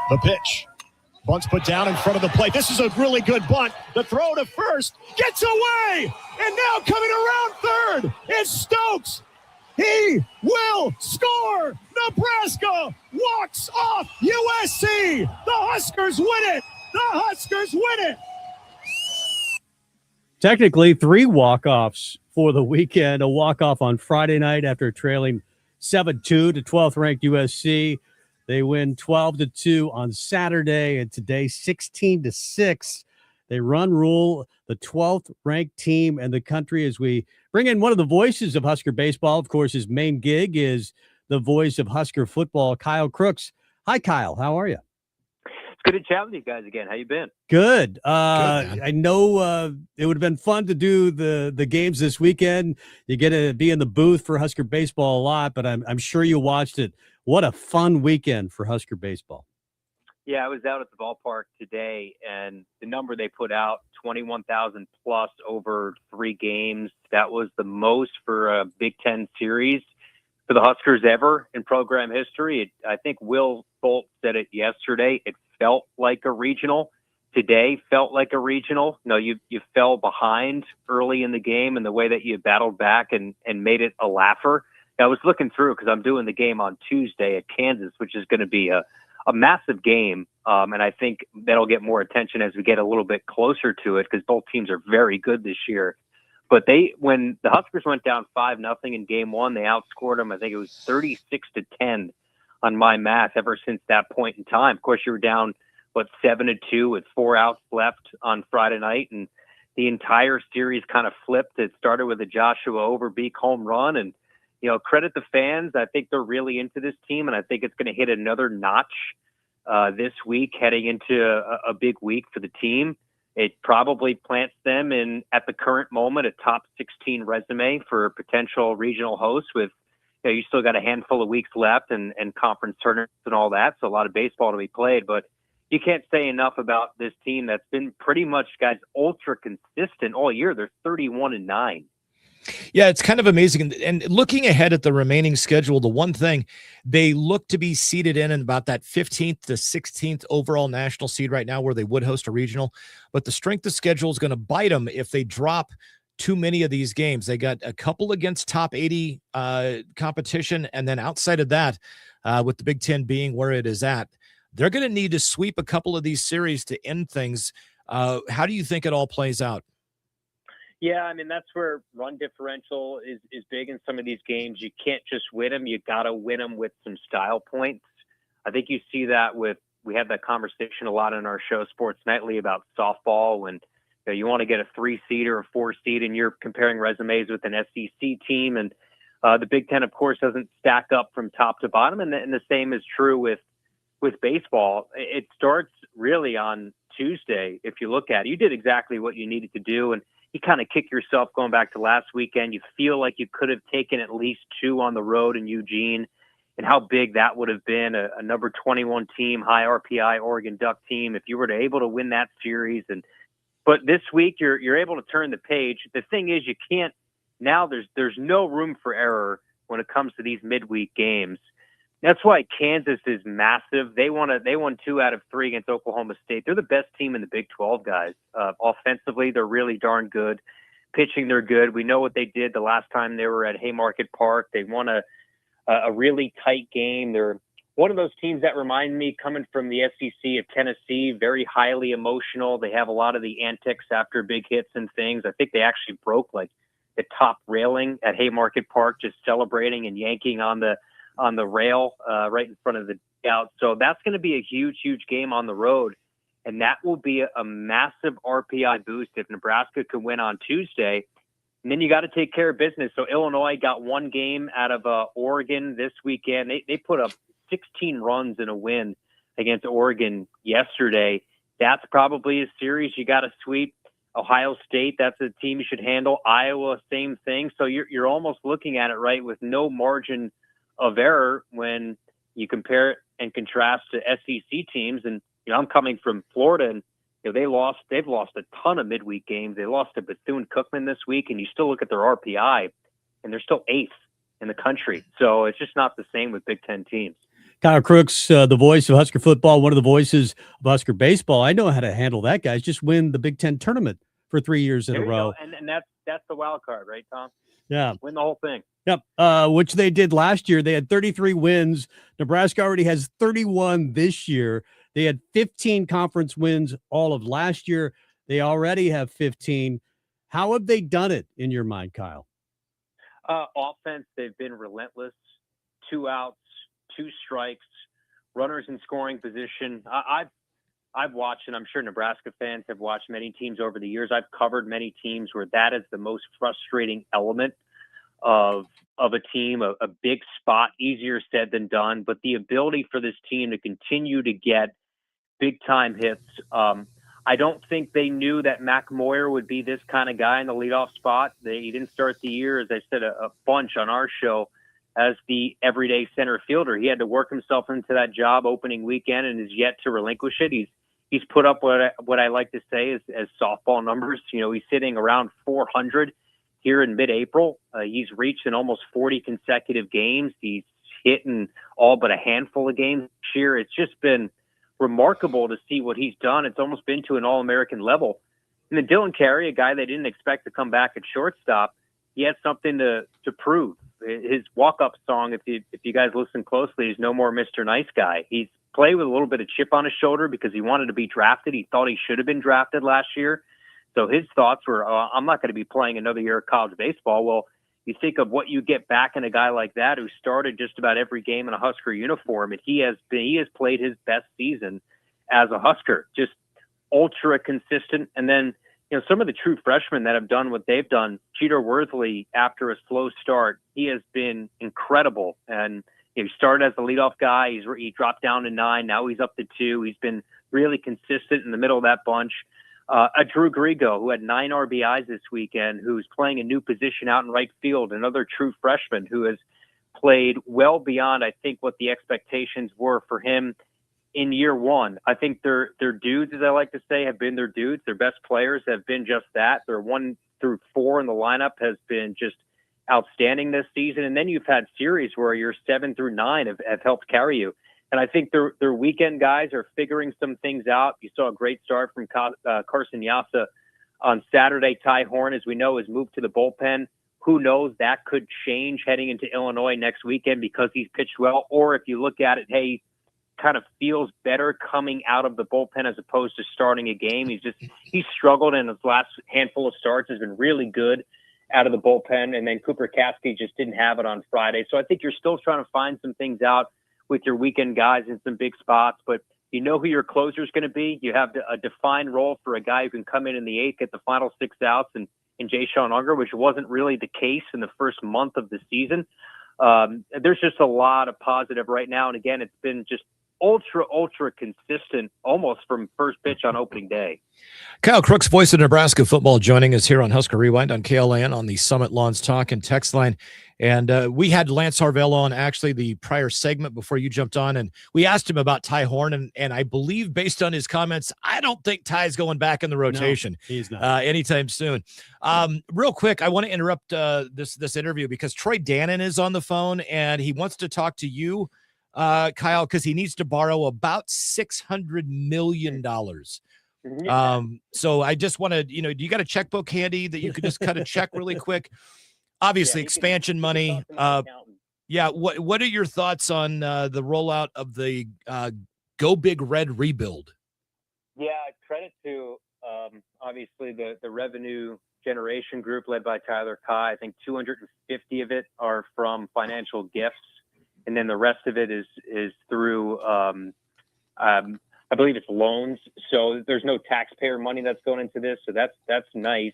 Speaker 4: The pitch. Bunt's put down in front of the plate. This is a really good bunt. The throw to first gets away. And now coming around third, it's Stokes. He will score. Nebraska walks off USC. The Huskers win it. The Huskers win it.
Speaker 5: Technically, 3 walk-offs for the weekend. A walk-off on Friday night after trailing 7-2 to 12th-ranked USC. They win 12-2 on Saturday, and today 16-6. They rule the 12th-ranked team in the country as we bring in one of the voices of Husker baseball. Of course, his main gig is the voice of Husker football, Kyle Crooks. Hi, Kyle. How are you?
Speaker 14: It's good to chat with you guys again. How you been?
Speaker 5: Good. I know it would have been fun to do the games this weekend. You get to be in the booth for Husker baseball a lot, but I'm sure you watched it. What a fun weekend for Husker baseball.
Speaker 14: Yeah, I was out at the ballpark today, and the number they put out, 21,000 plus over 3 games. That was the most for a Big Ten series for the Huskers ever in program history. I think Will Bolt said it yesterday. It felt like a regional. Today felt like a regional. No, you fell behind early in the game, and the way that you battled back and made it a laugher. I was looking through because I'm doing the game on Tuesday at Kansas, which is going to be a massive game. And I think that'll get more attention as we get a little bit closer to it because both teams are very good this year. But when the Huskers went down 5-0 in game 1, they outscored them. I think it was 36-10 on my math ever since that point in time. Of course, you were down, 7-2 with 4 outs left on Friday night. And the entire series kind of flipped. It started with a Joshua Overbeek home run. And, credit the fans. I think they're really into this team, and I think it's going to hit another notch this week, heading into a big week for the team. It probably plants them at the current moment, a top 16 resume for potential regional hosts with, you still got a handful of weeks left and conference tournaments and all that. So a lot of baseball to be played, but you can't say enough about this team that's been pretty much, guys, ultra consistent all year. They're 31-9.
Speaker 6: Yeah, it's kind of amazing. And looking ahead at the remaining schedule, the one thing they look to be seated in about that 15th to 16th overall national seed right now where they would host a regional. But the strength of schedule is going to bite them if they drop too many of these games. They got a couple against top 80 competition. And then outside of that, with the Big Ten being where it is at, they're going to need to sweep a couple of these series to end things. How do you think it all plays out?
Speaker 14: Yeah, I mean, that's where run differential is big in some of these games. You can't just win them. You got to win them with some style points. I think you see that we had that conversation a lot in our show Sports Nightly about softball when you want to get a 3-seed or a 4-seed and you're comparing resumes with an SEC team. And the Big Ten, of course, doesn't stack up from top to bottom. And the same is true with baseball. It starts really on Tuesday. If you look at it, you did exactly what you needed to do. And you kind of kick yourself going back to last weekend. You feel like you could have taken at least 2 on the road in Eugene, and how big that would have been, a number 21 team, high RPI Oregon Duck team, if you were able to win that series. But this week you're able to turn the page. The thing is, you can't now. There's no room for error when it comes to these midweek games. That's why Kansas is massive. They won 2 out of 3 against Oklahoma State. They're the best team in the Big 12, guys. Offensively, they're really darn good. Pitching, they're good. We know what they did the last time they were at Haymarket Park. They won a really tight game. They're one of those teams that remind me, coming from the SEC, of Tennessee, very highly emotional. They have a lot of the antics after big hits and things. I think they actually broke the top railing at Haymarket Park, just celebrating and yanking on the rail right in front of the dugout. So that's going to be a huge, huge game on the road. And that will be a massive RPI boost if Nebraska can win on Tuesday. And then you got to take care of business. So Illinois got 1 game out of Oregon this weekend. They put up 16 runs in a win against Oregon yesterday. That's probably a series you got to sweep. Ohio State, that's a team you should handle. Iowa, same thing. So you're almost looking at it, right, with no margin of error when you compare it and contrast to SEC teams. And I'm coming from Florida, and they've lost a ton of midweek games. They lost to Bethune-Cookman this week, and you still look at their RPI, and they're still 8th in the country. So it's just not the same with Big Ten teams.
Speaker 5: Kyle Crooks, the voice of Husker football, one of the voices of Husker baseball. I know how to handle that, guys. Just win the Big Ten tournament for 3 years in a row.
Speaker 14: And that's the wild card, right, Tom?
Speaker 5: Yeah.
Speaker 14: Win the whole thing.
Speaker 5: Yep. Which they did last year. They had 33 wins. Nebraska already has 31 this year. They had 15 conference wins all of last year. They already have 15. How have they done it in your mind, Kyle?
Speaker 14: Offense, they've been relentless. 2 outs, 2 strikes, runners in scoring position. I've watched, and I'm sure Nebraska fans have watched many teams over the years. I've covered many teams where that is the most frustrating element of a team, a big spot, easier said than done. But the ability for this team to continue to get big time hits. I don't think they knew that Mac Moyer would be this kind of guy in the leadoff spot. He didn't start the year, as I said, a bunch on our show, as the everyday center fielder. He had to work himself into that job opening weekend and is yet to relinquish it. He's put up what I like to say is as softball numbers. He's sitting around 400 here in mid-April. He's reached in almost 40 consecutive games. He's hit in all but a handful of games this year. It's just been remarkable to see what he's done. It's almost been to an All-American level. And then Dylan Carey, a guy they didn't expect to come back at shortstop, he had something to prove. His walk-up song, if you guys listen closely, is "No More Mr. Nice Guy." He's played with a little bit of chip on his shoulder because he wanted to be drafted. He thought he should have been drafted last year. So his thoughts were, I'm not going to be playing another year of college baseball. Well, you think of what you get back in a guy like that who started just about every game in a Husker uniform, and he has played his best season as a Husker, just ultra consistent. And then, some of the true freshmen that have done what they've done, Cheater Worthley, after a slow start, he has been incredible. And he started as the leadoff guy. He dropped down to 9. Now he's up to 2. He's been really consistent in the middle of that bunch. A Drew Grigo, who had 9 RBIs this weekend, who's playing a new position out in right field, another true freshman who has played well beyond, I think, what the expectations were for him in year one. I think their dudes, as I like to say, have been their dudes. Their best players have been just that. Their 1 through 4 in the lineup has been just outstanding this season. And then you've had series where your 7 through 9 have helped carry you. And I think their weekend guys are figuring some things out. You saw a great start from Carson Yassa on Saturday. Ty Horn, as we know, has moved to the bullpen. Who knows? That could change heading into Illinois next weekend because he's pitched well. Or if you look at it, hey, kind of feels better coming out of the bullpen as opposed to starting a game. He's struggled in his last handful of starts, has been really good out of the bullpen. And then Cooper Kasky just didn't have it on Friday. So I think you're still trying to find some things out with your weekend guys in some big spots, but you know who your closer is going to be. You have a defined role for a guy who can come in the 8th, get the final 6 outs, and Jay Sean Unger, which wasn't really the case in the first month of the season. There's just a lot of positive right now. And again, it's been just ultra consistent almost from first pitch on opening day.
Speaker 6: Kyle Crooks, voice of Nebraska football, joining us here on Husker Rewind on KLAN on the Summit Lawns Talk and text line. And we had Lance Harvell on actually the prior segment before you jumped on, and we asked him about Ty Horn, and I believe based on his comments, I don't think Ty's going back in the rotation.
Speaker 5: No, he's not.
Speaker 6: Anytime soon. Real quick, I want to interrupt this interview because Troy Dannon is on the phone, and he wants to talk to you, Kyle, because he needs to borrow about $600 million. So I just want to, do you got a checkbook handy that you could just cut a check really quick? Obviously, expansion money. What are your thoughts on the rollout of the Go Big Red rebuild?
Speaker 14: Yeah, credit to obviously the revenue generation group led by Tyler Kai. I think 250 of it are from financial gifts, and then the rest of it is through I believe it's loans. So there's no taxpayer money that's going into this. So that's nice.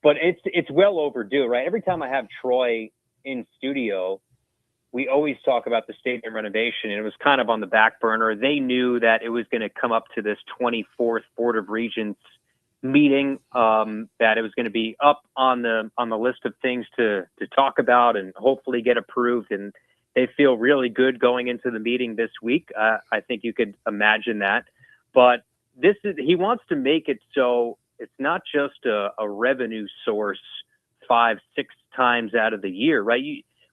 Speaker 14: But it's well overdue, right? Every time I have Troy in studio, we always talk about the stadium renovation, and it was kind of on the back burner. They knew that it was going to come up to this 24th Board of Regents meeting, that it was going to be up on the list of things to talk about and hopefully get approved. And they feel really good going into the meeting this week. I think you could imagine that. But he wants to make it so it's not just a revenue source 5-6 times out of the year, right?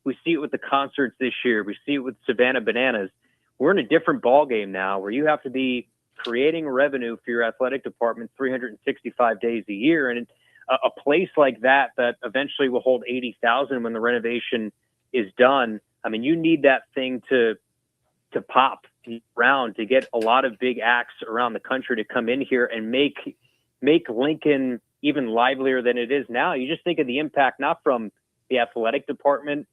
Speaker 14: We see it with the concerts this year. We see it with Savannah Bananas. We're in a different ballgame now where you have to be creating revenue for your athletic department 365 days a year. And a place like that eventually will hold 80,000 when the renovation is done. I mean, you need that thing to pop around, to get a lot of big acts around the country to come in here and make Lincoln even livelier than it is now. You just think of the impact, not from the athletic department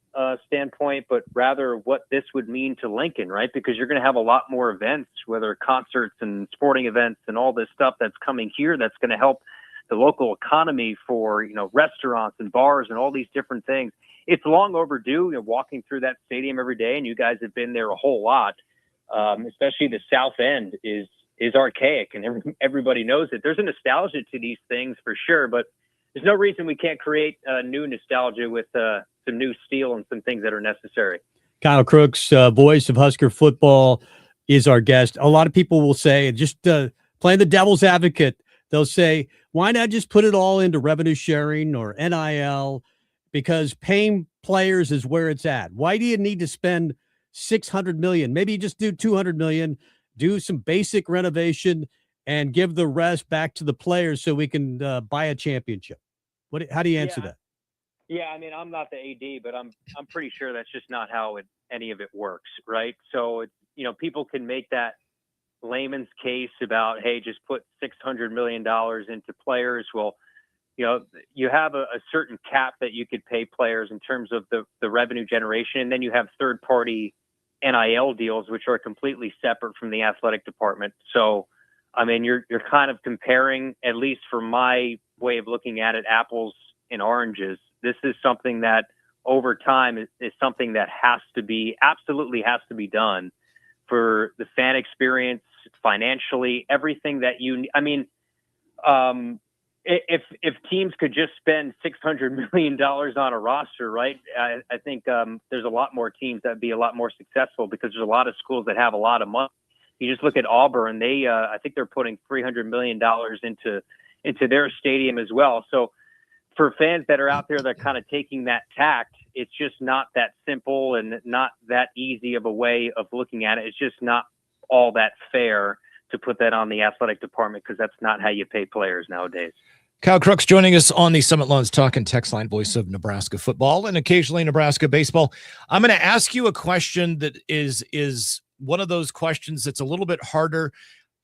Speaker 14: standpoint, but rather what this would mean to Lincoln, right? Because you're going to have a lot more events, whether concerts and sporting events and all this stuff that's coming here that's going to help the local economy for, restaurants and bars and all these different things. It's long overdue. Walking through that stadium every day, and you guys have been there a whole lot, especially the South End is archaic, and everybody knows it. There's a nostalgia to these things for sure, but there's no reason we can't create new nostalgia with some new steel and some things that are necessary.
Speaker 5: Kyle Crooks, voice of Husker football, is our guest. A lot of people will say, just playing the devil's advocate, they'll say, why not just put it all into revenue sharing or NIL? Because paying players is where it's at. Why do you need to spend $600 million? Maybe you just do $200 million, do some basic renovation, and give the rest back to the players so we can buy a championship. How do you answer that?
Speaker 14: Yeah, I mean, I'm not the AD, but I'm pretty sure that's just not how any of it works, right? So, people can make that layman's case about, hey, just put $600 million into players. Well, you have a certain cap that you could pay players in terms of the revenue generation, and then you have third-party NIL deals, which are completely separate from the athletic department. So, I mean, you're kind of comparing, at least for my way of looking at it, apples and oranges. This is something that over time is something that absolutely has to be done for the fan experience, financially, everything that if teams could just spend $600 million on a roster, right? I think there's a lot more teams that'd be a lot more successful, because there's a lot of schools that have a lot of money. You just look at Auburn, I think they're putting $300 million into their stadium as well. So for fans that are out there that are kind of taking that tact, it's just not that simple and not that easy of a way of looking at it. It's just not all that fair to put that on the athletic department, because that's not how you pay players nowadays.
Speaker 6: Kyle Crooks joining us on the Summit Loans Talk and Text Line, voice of Nebraska football and occasionally Nebraska baseball. I'm going to ask you a question that is one of those questions that's a little bit harder.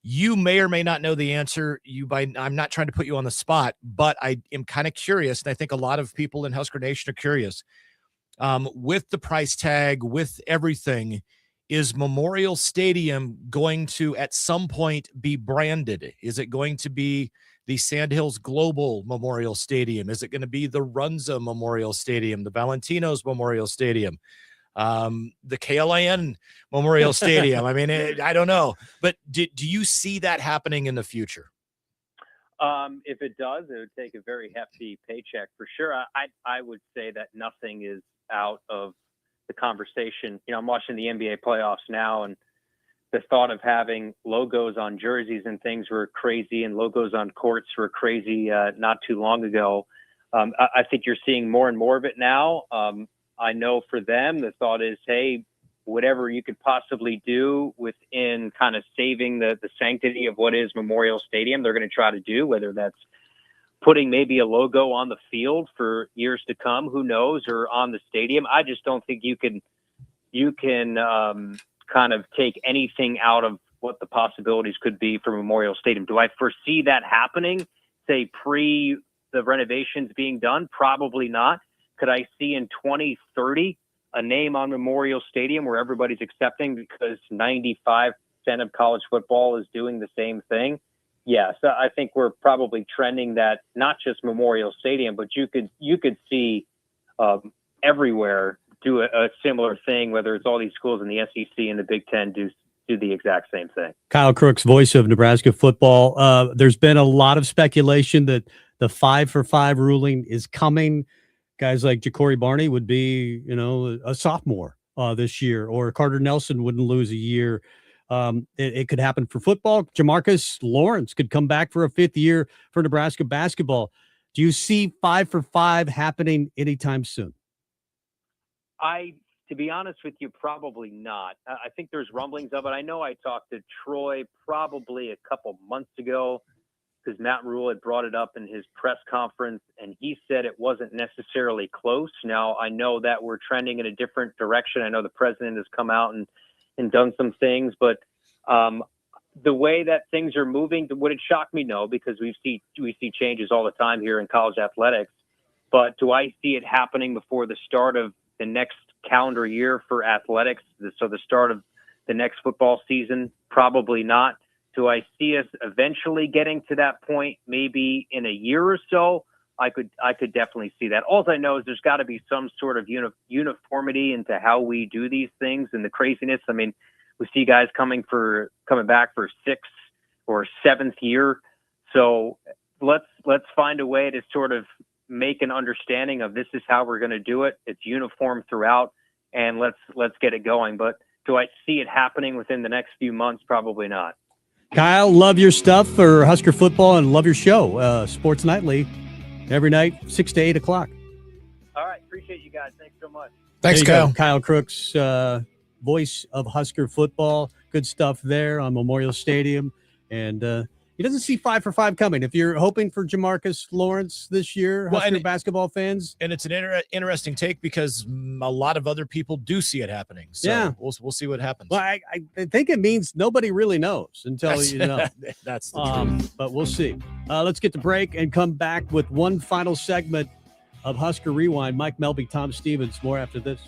Speaker 6: You may or may not know the answer. I'm not trying to put you on the spot, but I am kind of curious, and I think a lot of people in Husker Nation are curious. With the price tag, with everything, is Memorial Stadium going to at some point be branded? Is it going to be the Sandhills Global Memorial Stadium? Is it going to be the Runza Memorial Stadium, the Valentinos Memorial Stadium, the KLIN Memorial Stadium? I mean, I don't know. But do you see that happening in the future?
Speaker 14: If it does, it would take a very hefty paycheck for sure. I would say that nothing is out of the conversation. I'm watching the NBA playoffs now, and the thought of having logos on jerseys and things were crazy, and logos on courts were crazy not too long ago. I think you're seeing more and more of it now. I know for them, the thought is, hey, whatever you could possibly do within kind of saving the sanctity of what is Memorial Stadium, they're going to try to do, whether that's putting maybe a logo on the field for years to come, who knows, or on the stadium. I just don't think you can kind of take anything out of what the possibilities could be for Memorial Stadium. Do I foresee that happening, say, pre the renovations being done? Probably not. Could I see in 2030 a name on Memorial Stadium where everybody's accepting because 95% of college football is doing the same thing? Yes, I think we're probably trending that, not just Memorial Stadium, but you could see everywhere do a similar thing, whether it's all these schools in the SEC and the Big Ten do the exact same thing.
Speaker 5: Kyle Crooks, voice of Nebraska football. There's been a lot of speculation that the 5-for-5 ruling is coming. Guys like Ja'Cory Barney would be, a sophomore this year, or Carter Nelson wouldn't lose a year. It could happen for football. Jamarcus Lawrence could come back for a 5th year for Nebraska basketball. Do you see 5-for-5 happening anytime soon?
Speaker 14: To be honest with you, probably not. I think there's rumblings of it. I know I talked to Troy probably a couple months ago, because Matt Rule had brought it up in his press conference, and he said it wasn't necessarily close. Now, I know that we're trending in a different direction. I know the president has come out and done some things, but the way that things are moving, would it shock me? No, because we see changes all the time here in college athletics. But do I see it happening before the start of the next calendar year for athletics? So the start of the next football season? Probably not. Do I see us eventually getting to that point? Maybe in a year or so. I could definitely see that. All I know is there's got to be some sort of uniformity into how we do these things and the craziness. I mean, we see guys coming back for 6th or 7th year. So let's find a way to sort of make an understanding of this is how we're going to do it. It's uniform throughout, and let's get it going. But do I see it happening within the next few months? Probably not.
Speaker 5: Kyle, love your stuff for Husker football and love your show, Sports Nightly, every night, 6 to 8 o'clock.
Speaker 14: All right. Appreciate you guys. Thanks so much.
Speaker 6: Thanks, Kyle.
Speaker 5: Kyle Crooks, voice of Husker football. Good stuff there on Memorial Stadium. And he doesn't see 5 for 5 coming. If you're hoping for Jamarcus Lawrence this year, Husker basketball fans.
Speaker 6: And it's an interesting take because a lot of other people do see it happening. So
Speaker 5: yeah.
Speaker 6: We'll see what happens.
Speaker 5: Well, I think it means nobody really knows until you know.
Speaker 6: That's the truth.
Speaker 5: But we'll see. Let's get the break and come back with one final segment of Husker Rewind. Mike Melby, Tom Stevens. More after this.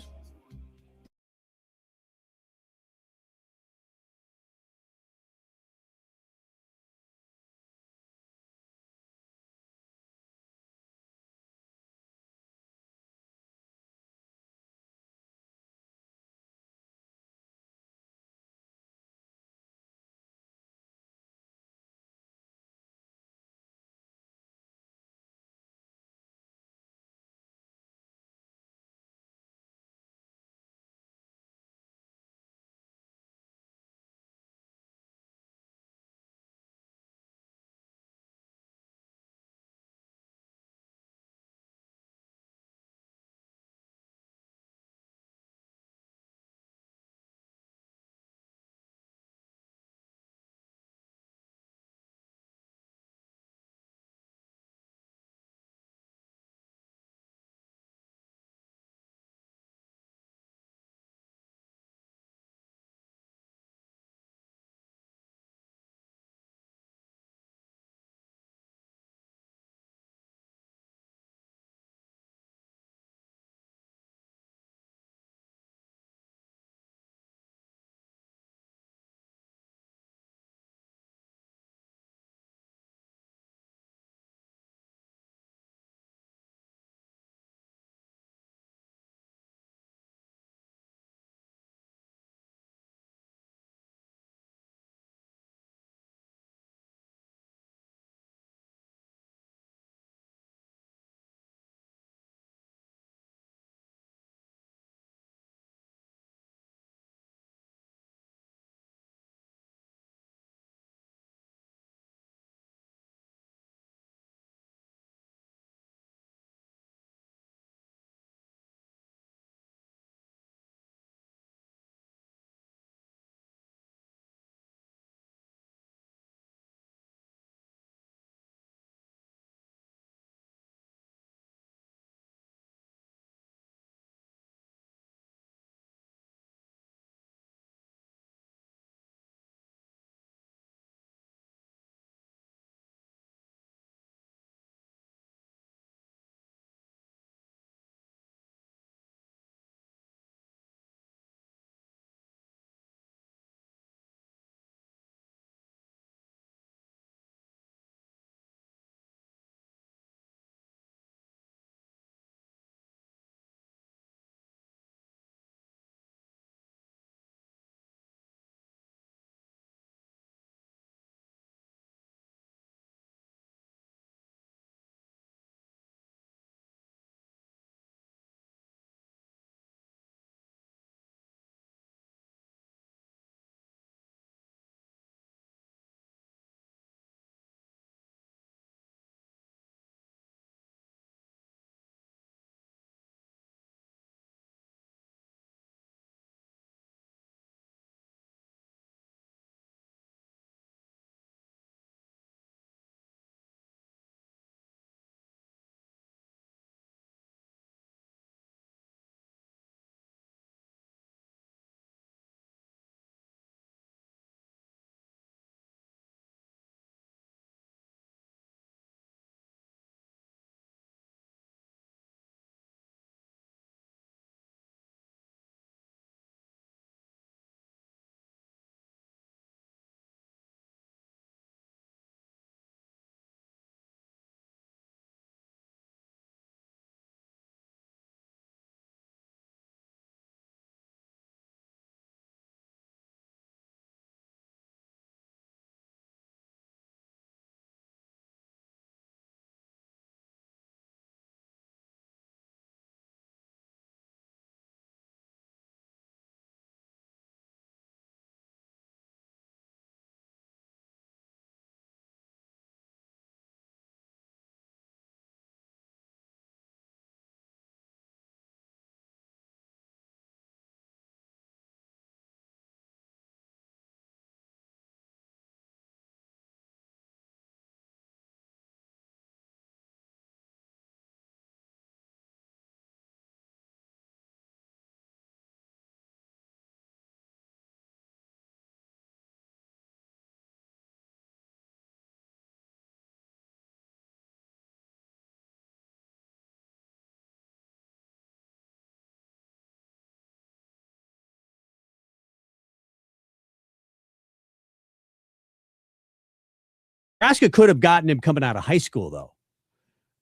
Speaker 5: Nebraska could have gotten him coming out of high school, though.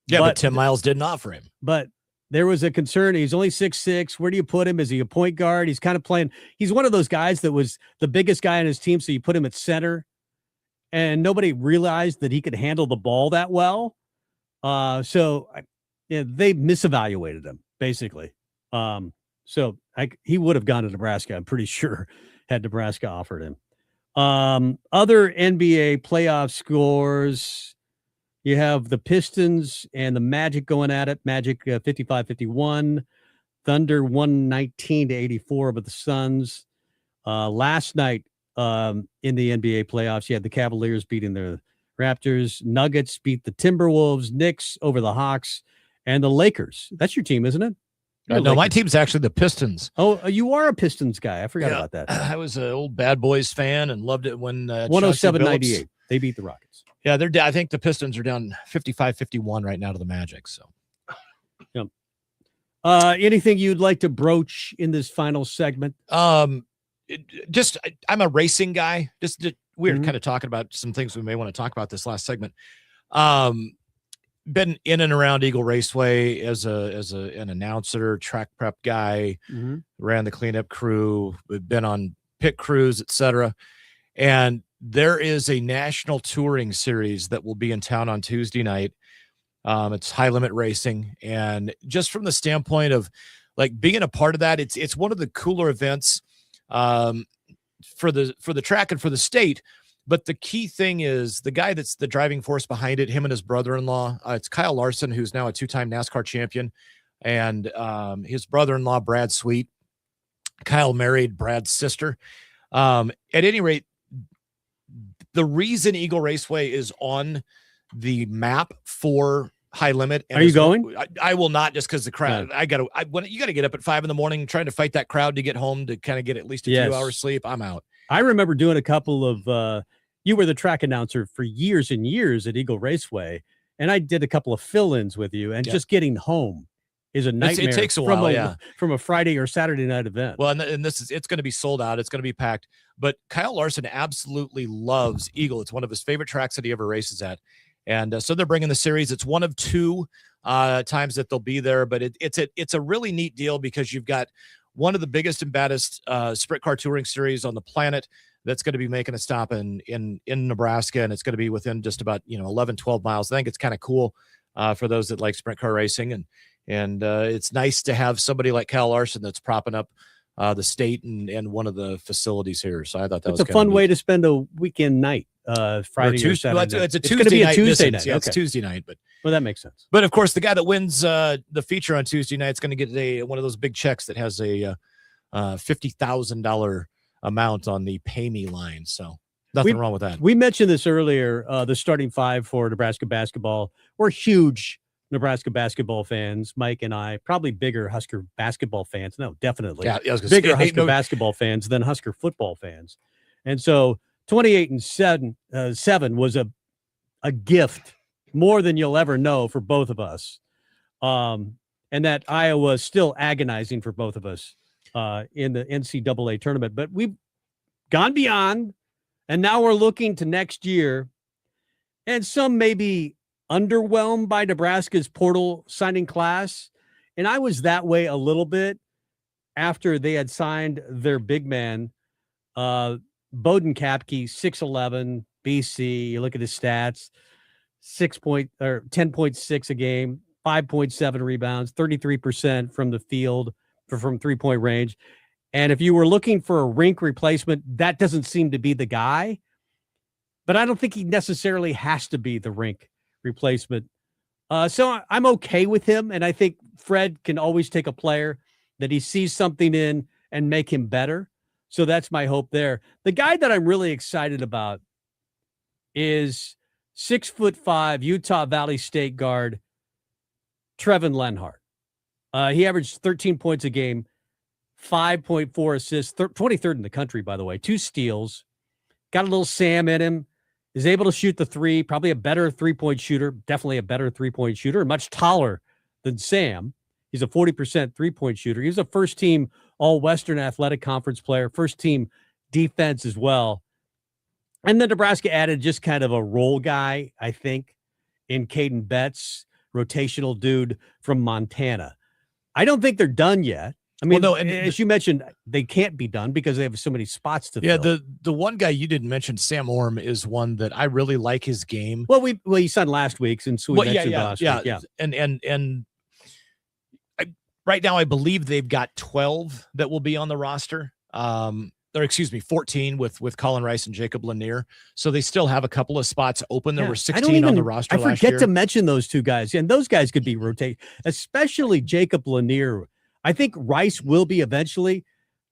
Speaker 6: Yeah, but Tim Miles didn't offer him.
Speaker 5: But there was a concern. He's only 6'6". Where do you put him? Is he a point guard? He's kind of playing. He's one of those guys that was the biggest guy on his team, so you put him at center, and nobody realized that he could handle the ball that well. So they misevaluated him, basically. He would have gone to Nebraska, I'm pretty sure, had Nebraska offered him. Other NBA playoff scores, you have the Pistons and the Magic going at it. Magic 55-51, Thunder 119-84 over the Suns. Last night in the NBA playoffs, you had the Cavaliers beating the Raptors, Nuggets beat the Timberwolves, Knicks over the Hawks, and the Lakers. That's your team, isn't it?
Speaker 6: No, my team's actually the Pistons.
Speaker 5: Oh, you are a Pistons guy. I forgot about that.
Speaker 6: I was an old Bad Boys fan and loved it when
Speaker 5: 107-98. They beat the Rockets.
Speaker 6: Yeah, I think the Pistons are down 55-51 right now to the Magic. So,
Speaker 5: yep. Anything you'd like to broach in this final segment?
Speaker 6: I'm a racing guy. We were kind of talking about some things we may want to talk about this last segment. Been in and around Eagle Raceway as an announcer, track prep guy, ran the cleanup crew, been on pit crews, etc. And there is a national touring series that will be in town on Tuesday night. It's high limit racing, and just from the standpoint of like being a part of that, it's one of the cooler events for the track and for the state. But the key thing is the guy that's the driving force behind it, him and his brother-in-law. It's Kyle Larson, who's now a 2-time NASCAR champion, and his brother-in-law, Brad Sweet. Kyle married Brad's sister. At any rate, the reason Eagle Raceway is on the map for high limit.
Speaker 5: Are you going?
Speaker 6: I will not, just because the crowd. You got to get up at 5 a.m. trying to fight that crowd to get home to kind of get at least a few hours sleep. I'm out.
Speaker 5: I remember doing a couple of. You were the track announcer for years and years at Eagle Raceway, and I did a couple of fill-ins with you. And just getting home is a nightmare.
Speaker 6: It takes a while,
Speaker 5: from a Friday or Saturday night event.
Speaker 6: Well, and it's going to be sold out. It's going to be packed. But Kyle Larson absolutely loves Eagle. It's one of his favorite tracks that he ever races at. And so they're bringing the series. It's one of 2 times that they'll be there, but it's a really neat deal because you've got one of the biggest and baddest sprint car touring series on the planet that's going to be making a stop in Nebraska, and it's going to be within just about 11, 12 miles. I think it's kind of cool for those that like sprint car racing, and it's nice to have somebody like Kyle Larson that's propping up the state and one of the facilities here. So I thought that was
Speaker 5: a fun way to spend a weekend night, Friday or Saturday.
Speaker 6: Well, it's a Tuesday night.
Speaker 5: Tuesday night.
Speaker 6: Yeah,
Speaker 5: okay.
Speaker 6: It's Tuesday night, but
Speaker 5: that makes sense.
Speaker 6: But of course, the guy that wins the feature on Tuesday night is going to get one of those big checks that has a $50,000 amount on the pay me line. So nothing wrong with that.
Speaker 5: We mentioned this earlier. The starting 5 for Nebraska basketball. We're huge Nebraska basketball fans, Mike and I, probably bigger Husker basketball fans. No, definitely.
Speaker 6: Yeah, I was gonna
Speaker 5: bigger
Speaker 6: say,
Speaker 5: Husker basketball fans than Husker football fans. And so 28-7 was a gift, more than you'll ever know, for both of us. And that Iowa is still agonizing for both of us in the NCAA tournament. But we've gone beyond, and now we're looking to next year. And some may be underwhelmed by Nebraska's portal signing class. And I was that way a little bit after they had signed their big man, Bowden Kapke, 6'11", BC. You look at his stats, 10.6 a game, 5.7 rebounds, 33% from the field from 3-point range. And if you were looking for a rink replacement, that doesn't seem to be the guy. But I don't think he necessarily has to be the rink replacement. So I'm okay with him. And I think Fred can always take a player that he sees something in and make him better. So that's my hope there. The guy that I'm really excited about is 6'5" Utah Valley State guard Trevin Lenhart. He averaged 13 points a game, 5.4 assists, 23rd in the country, by the way, 2 steals, got a little Sam in him, is able to shoot the 3, probably a better 3-point shooter, definitely a better 3-point shooter, much taller than Sam. He's a 40% 3-point shooter. He was a first-team All-Western Athletic Conference player, first-team defense as well. And then Nebraska added just kind of a role guy, I think, in Caden Betts, rotational dude from Montana. I don't think they're done yet. I mean,
Speaker 6: Well, no, and
Speaker 5: as you mentioned, they can't be done because they have so many spots to
Speaker 6: Yeah,
Speaker 5: fill.
Speaker 6: the one guy you didn't mention, Sam Orm, is one that I really like his game.
Speaker 5: Well, he signed last week, and so we mentioned last week. Yeah,
Speaker 6: and right now I believe they've got 12 that will be on the roster. Or excuse me, 14 with Colin Rice and Jacob Lanier. So they still have a couple of spots open. There were 16 on the roster last year.
Speaker 5: I forget to mention those two guys, and those guys could be rotated, especially Jacob Lanier. I think Rice will be eventually,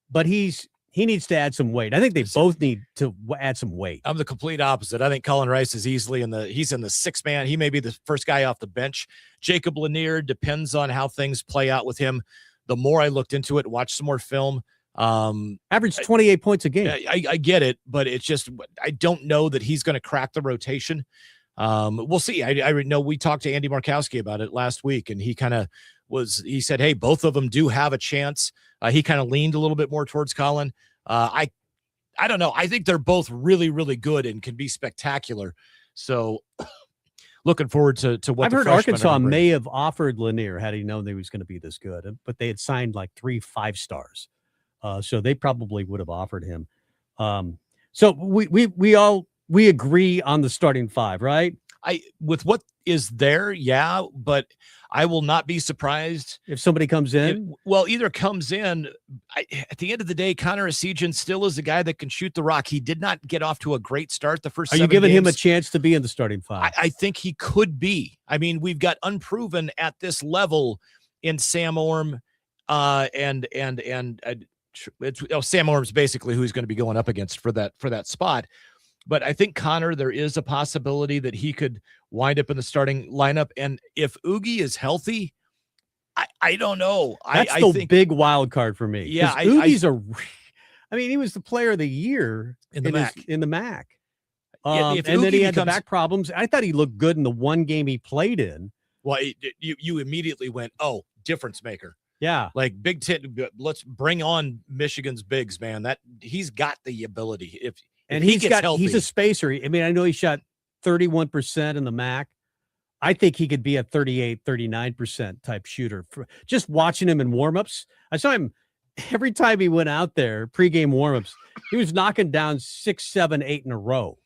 Speaker 5: but he needs to add some weight. I think they both need to add some weight.
Speaker 6: I'm the complete opposite. I think Colin Rice is easily he's in the 6-man. He may be the first guy off the bench. Jacob Lanier depends on how things play out with him. The more I looked into it, watched some more film,
Speaker 5: average 28 points a game.
Speaker 6: I get it, but it's just, I don't know that he's going to crack the rotation. We'll see. I know we talked to Andy Markowski about it last week, and he said, hey, both of them do have a chance. He kind of leaned a little bit more towards Colin. I don't know. I think they're both really, really good and can be spectacular. So looking forward to what
Speaker 5: I've heard Arkansas may have offered Lanier had he known they was going to be this good, but they had signed like 3 5-stars. So they probably would have offered him. So we agree on the starting 5, right?
Speaker 6: With what is there, yeah, but I will not be surprised
Speaker 5: if somebody comes in.
Speaker 6: Either comes in. At the end of the day, Connor Essegian still is a guy that can shoot the rock. He did not get off to a great start the first 7 games.
Speaker 5: Are you giving him a chance to be in the starting 5?
Speaker 6: I think he could be. I mean, we've got unproven at this level in Sam Orm, and Sam Orm's basically who he's going to be going up against for that spot. But I think Connor, there is a possibility that he could wind up in the starting lineup. And if Oogie is healthy, I don't know.
Speaker 5: That's the think, big wild card for me.
Speaker 6: Yeah,
Speaker 5: Oogie's he was the player of the year
Speaker 6: in the MAC.
Speaker 5: And then he had the back problems. I thought he looked good in the one game he played in.
Speaker 6: Well, you immediately went, oh, difference maker.
Speaker 5: Yeah,
Speaker 6: like Big Ten. Let's bring on Michigan's bigs, man. That he's got the ability. If he gets healthy,
Speaker 5: he's a spacer. I mean, I know he shot 31% in the MAC. I think he could be a 38, 39% type shooter. Just watching him in warmups, I saw him every time he went out there, pregame warmups. He was knocking down 6, 7, 8 in a row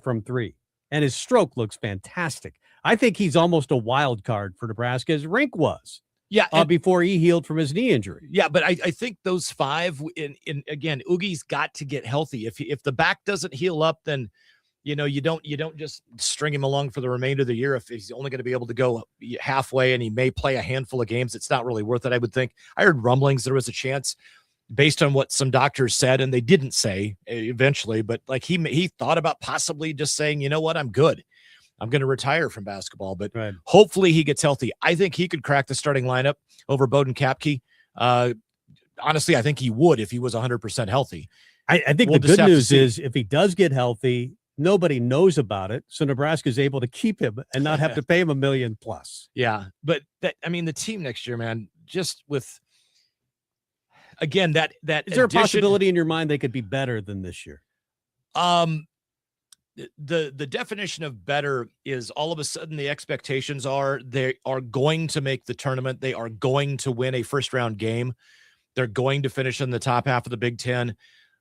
Speaker 5: from 3, and his stroke looks fantastic. I think he's almost a wild card for Nebraska, as Rink was.
Speaker 6: Yeah,
Speaker 5: before he healed from his knee injury.
Speaker 6: Yeah, but I think those 5 in again, Oogie's got to get healthy. If the back doesn't heal up, then you don't just string him along for the remainder of the year. If he's only going to be able to go halfway and he may play a handful of games, it's not really worth it, I would think. I heard rumblings there was a chance based on what some doctors said, and they didn't say eventually, but like he thought about possibly just saying, you know what, I'm good. I'm going to retire from basketball, but hopefully he gets healthy. I think he could crack the starting lineup over Bowden Kapke. Honestly, I think he would if he was 100% healthy.
Speaker 5: I think the good news is if he does get healthy, nobody knows about it. So Nebraska is able to keep him and not have to pay him $1 million plus.
Speaker 6: Yeah. But the team next year, man, just with, again, that
Speaker 5: is there a possibility in your mind they could be better than this year?
Speaker 6: The definition of better is all of a sudden the expectations are they are going to make the tournament. They are going to win a first round game. They're going to finish in the top half of the Big Ten.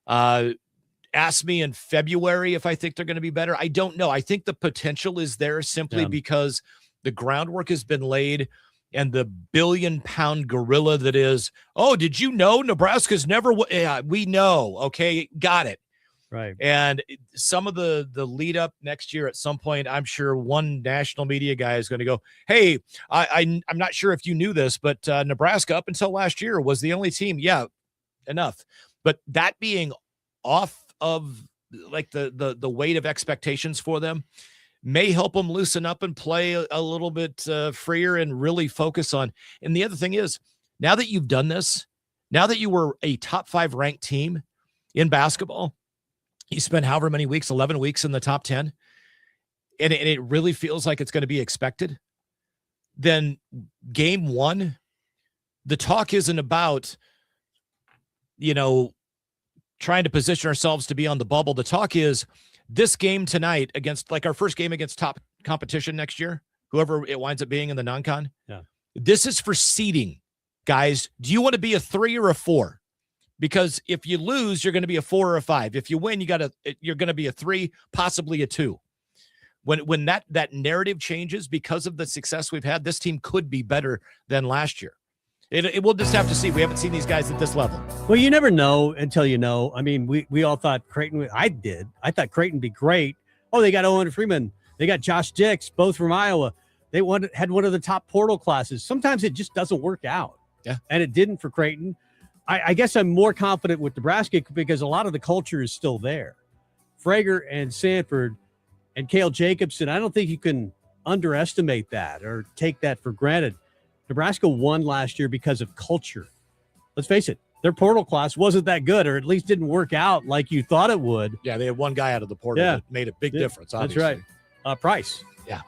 Speaker 6: Ask me in February if I think they're going to be better. I don't know. I think the potential is there simply because the groundwork has been laid, and the billion-pound gorilla that is, oh, did you know Nebraska's never we know. Okay, got it.
Speaker 5: Right.
Speaker 6: And some of the lead up next year at some point, I'm sure one national media guy is going to go, hey, I'm not sure if you knew this, but Nebraska up until last year was the only team. Yeah, enough. But that being off of like the weight of expectations for them may help them loosen up and play a little bit freer and really focus on. And the other thing is, now that you've done this, now that you were a top 5 ranked team in basketball, you spent however many weeks, 11 weeks in the top 10, and it really feels like it's going to be expected. Then game 1, the talk isn't about, trying to position ourselves to be on the bubble. The talk is this game tonight against, like, our first game against top competition next year, whoever it winds up being in the non-con.
Speaker 5: Yeah.
Speaker 6: This is for seeding, guys. Do you want to be a 3 or a 4? Because if you lose, you're going to be a 4 or a 5. If you win, you're going to be a 3, possibly a 2. When that narrative changes because of the success we've had, this team could be better than last year. We'll just have to see. We haven't seen these guys at this level.
Speaker 5: Well, you never know until you know. I mean, we all thought Creighton. I thought Creighton would be great. Oh, they got Owen Freeman. They got Josh Dix, both from Iowa. They had one of the top portal classes. Sometimes it just doesn't work out.
Speaker 6: Yeah.
Speaker 5: And it didn't for Creighton. I guess I'm more confident with Nebraska because a lot of the culture is still there. Frager and Sanford and Cale Jacobson, I don't think you can underestimate that or take that for granted. Nebraska won last year because of culture. Let's face it, their portal class wasn't that good, or at least didn't work out like you thought it would.
Speaker 6: Yeah, they had one guy out of the portal that made a big difference, obviously.
Speaker 5: That's right. Price.
Speaker 6: Yeah.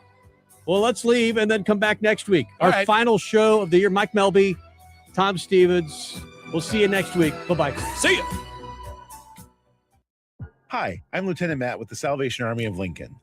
Speaker 5: Well, let's leave and then come back next week.
Speaker 6: All
Speaker 5: Our
Speaker 6: right.
Speaker 5: final show of the year. Mike Melby, Tom Stevens. We'll see you next week. Bye-bye.
Speaker 6: See you.
Speaker 15: Hi, I'm Lieutenant Matt with the Salvation Army of Lincoln.